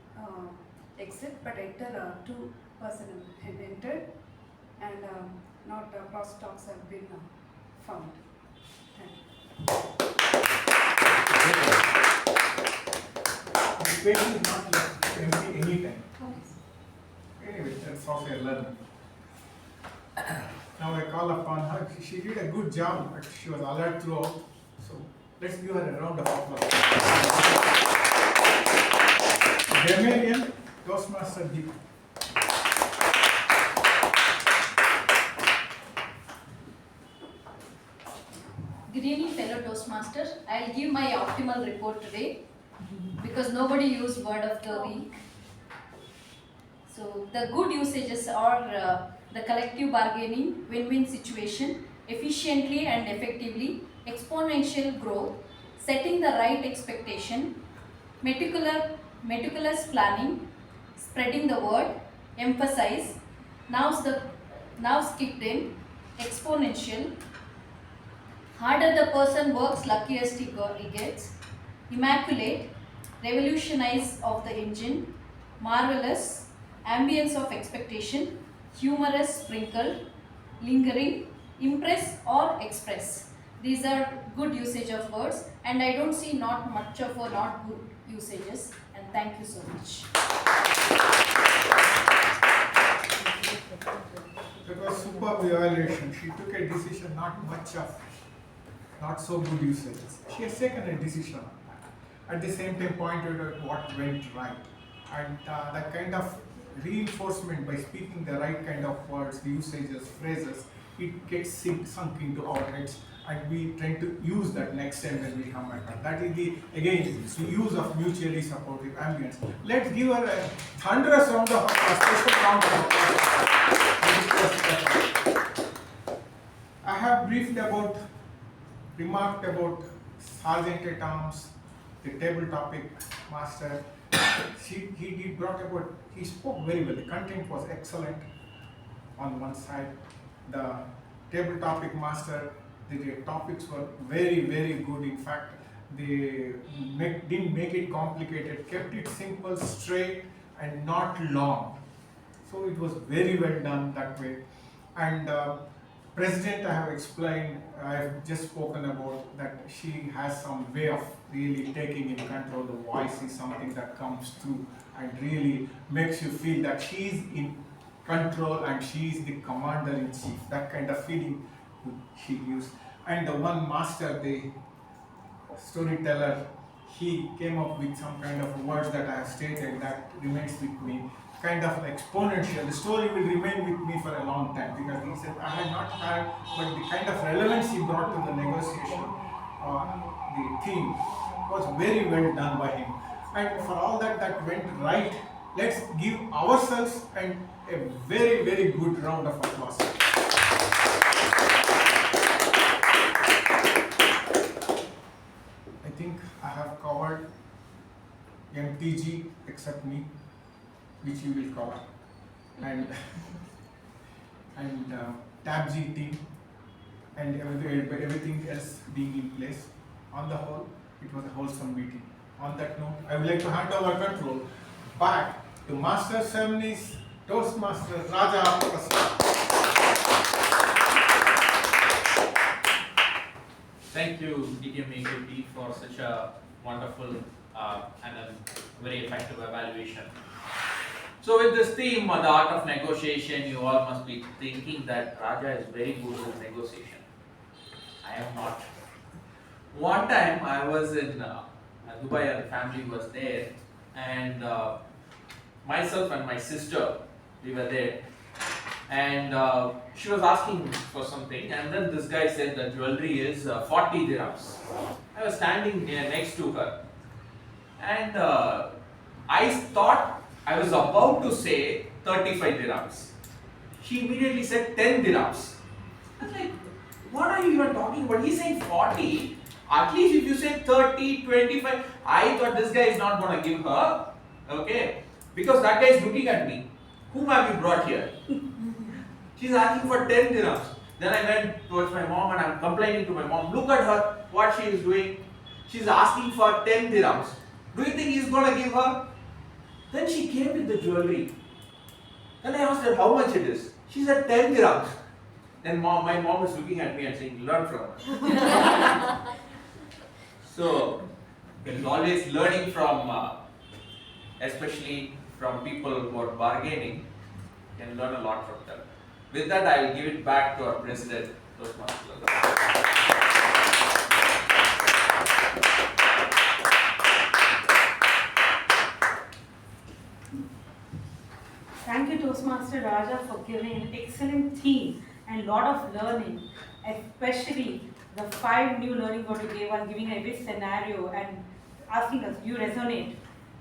exit, but enter 2 person have entered, and not crosstalks have been found. Thank you. The page is not left empty anytime. Anyway, that's also a learning. Now I call upon her. She did a good job, but she was alert throughout. So let's give her a round of applause. Grammarian, Toastmaster Deepa. Good evening, fellow Toastmasters. I'll give my optimal report today because nobody used word of the week. So the good usages are the collective bargaining, win-win situation, efficiently and effectively, exponential growth, setting the right expectation, meticulous planning, spreading the word, emphasize, now kicked in, exponential, harder the person works, luckiest he gets, immaculate, revolutionize of the engine, marvelous, ambience of expectation, humorous, sprinkle, lingering, impress or express. These are good usage of words, and I don't see not much of a not good usages, and thank you so much. That was superb evaluation. She took a decision, not so good usages. She has taken a decision on that. At the same time, pointed out what went right. And that kind of reinforcement by speaking the right kind of words, usages, phrases, it gets sunk into our heads, and we tend to use that next time when we come back. That is the use of mutually supportive ambience. Let's give her a thunderous round of applause, special round of applause. I have remarked about Sergeant at Arms, the table topic master. He spoke very well. The content was excellent on one side. The table topic master The topics were very, very good. In fact, they didn't make it complicated, kept it simple, straight, and not long. So it was very well done that way. And President, I have explained, I have just spoken about that she has some way of really taking in control. The voice is something that comes through and really makes you feel that she is in control and she is the commander-in-chief. That kind of feeling she gives. And the one master, the storyteller, he came up with some kind of words that I have stated that remains with me, kind of exponential. The story will remain with me for a long time because he said I had not heard, but the kind of relevance he brought to the negotiation, the theme was very well done by him. And for all that went right, let's give ourselves and a very, very good round of applause. I think I have covered MTG except me, which you will cover, and TAPG team, and everything else being in place. On the whole, it was a wholesome meeting. On that note, I would like to hand over control back to Master Ceremonies, Toastmaster Raja. Thank you, DTMAKP, for such a wonderful and a very effective evaluation. So with this theme, the art of negotiation, you all must be thinking that Raja is very good with negotiation. I am not. One time I was in Dubai and the family was there, and myself and my sister, we were there, and she was asking for something, and then this guy said the jewelry is 40 dirhams. I was standing next to her, and I thought I was about to say 35 dirhams. She immediately said 10 dirhams. I was like, what are you even talking about? He's saying 40. At least if you say 30, 25, I thought this guy is not going to give her, okay? Because that guy is looking at me. Whom have you brought here? She's asking for 10 dirhams. Then I went towards my mom and I'm complaining to my mom. Look at her, what she is doing. She's asking for 10 dirhams. Do you think he's going to give her? Then she came with the jewelry. Then I asked her how much it is. She said 10 dirhams. Then my mom is looking at me and saying, learn from her. So, it's always learning from, especially from people who are bargaining, you can learn a lot from them. With that, I will give it back to our president, Toastmasters. Thank you, Toastmaster Raja, for giving an excellent theme and lot of learning, especially the 5 new learning what you gave us, giving every scenario and asking us, you resonate.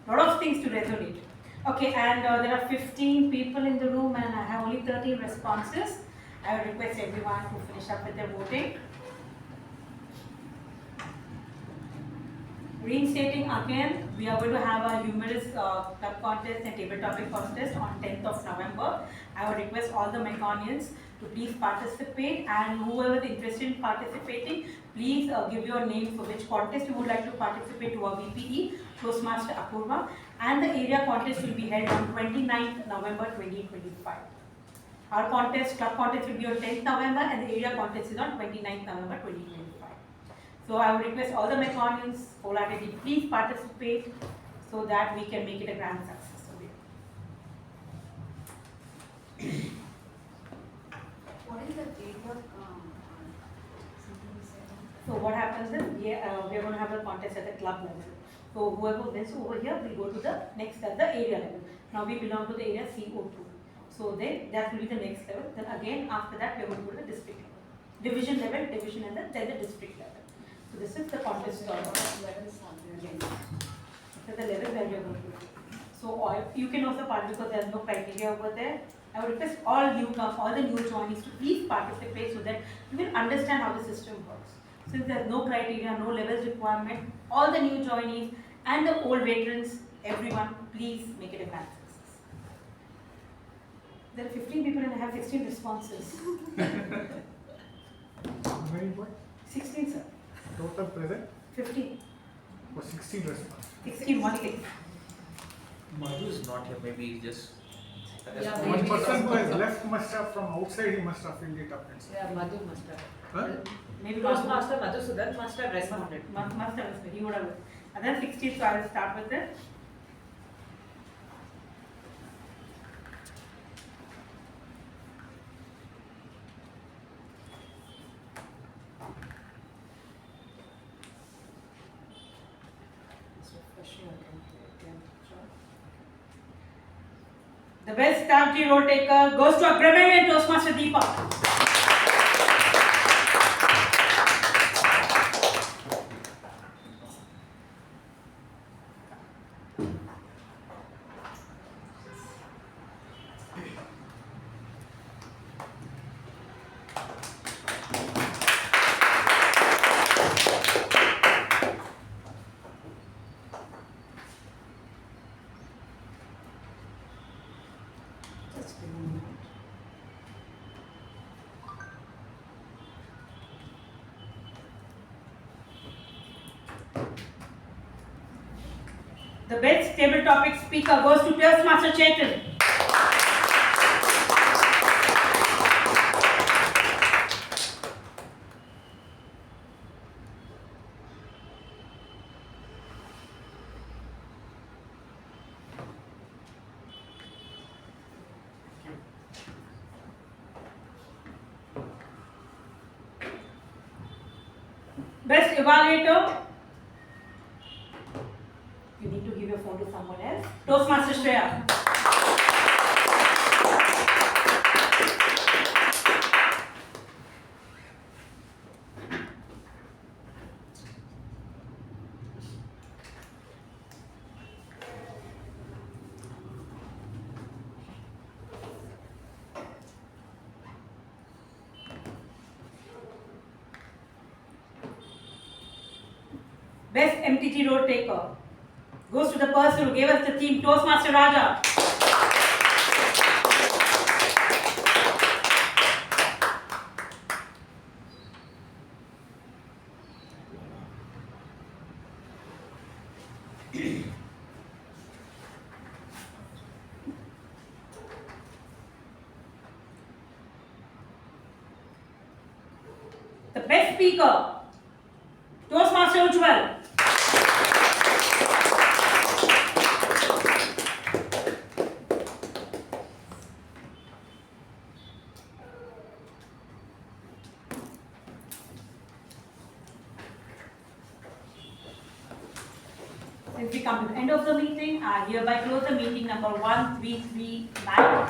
Lot of things to resonate. Okay, and there are 15 people in the room and I have only 13 responses. I would request everyone to finish up with their voting. Reinstating again, we are going to have a humorous cup contest and table topic contest on 10th of November. I would request all the Meconians to please participate, and whoever is interested in participating, please give your name for which contest you would like to participate to our VPE, Toastmaster Apoorva, and the area contest will be held on 29th November 2025. Our contest, club contest will be on 10th November and the area contest is on 29th November 2025. So I would request all the Meconians wholeheartedly please participate so that we can make it a grand success. What is the date of So what happens is we are going to have a contest at the club level. So whoever wins over here will go to the next at the area level. Now we belong to the area CO2. So then that will be the next level. Then again after that we are going to go to the district level. Division level, division and then the district level. So this is the contest level. At the level where you are going to go. So you can also participate because there is no criteria over there. I would request all the new joinees to please participate so that you will understand how the system works. Since there is no criteria, no levels requirement, all the new joinees and the old veterans, everyone, please make it a grand success. There are 15 people and I have 16 responses. Very remaining boy? 16, sir. Total present? 15. For 16 response. 16, 1 6. Madhu is not here, maybe he's just. Yeah, One maybe person who has also- left must have from outside, he must have filled it up. And stuff. Yeah, Madhu must have. Huh? Maybe Toastmaster Madhusudhan must have responded. Must have, he would have. And then 16, so I will start with it. The best TAPG role taker goes to a Grammarian Toastmaster Deepa. The best table topic speaker goes to Toastmaster Chetan. Best evaluator. You need to give your phone to someone else. Toastmaster Shreya. Best MTG role taker goes to the person who gave us the theme, Toastmaster Raja. The best speaker, Toastmaster Ujwal. Since we come to the end of the meeting, I hereby close the meeting number 1339.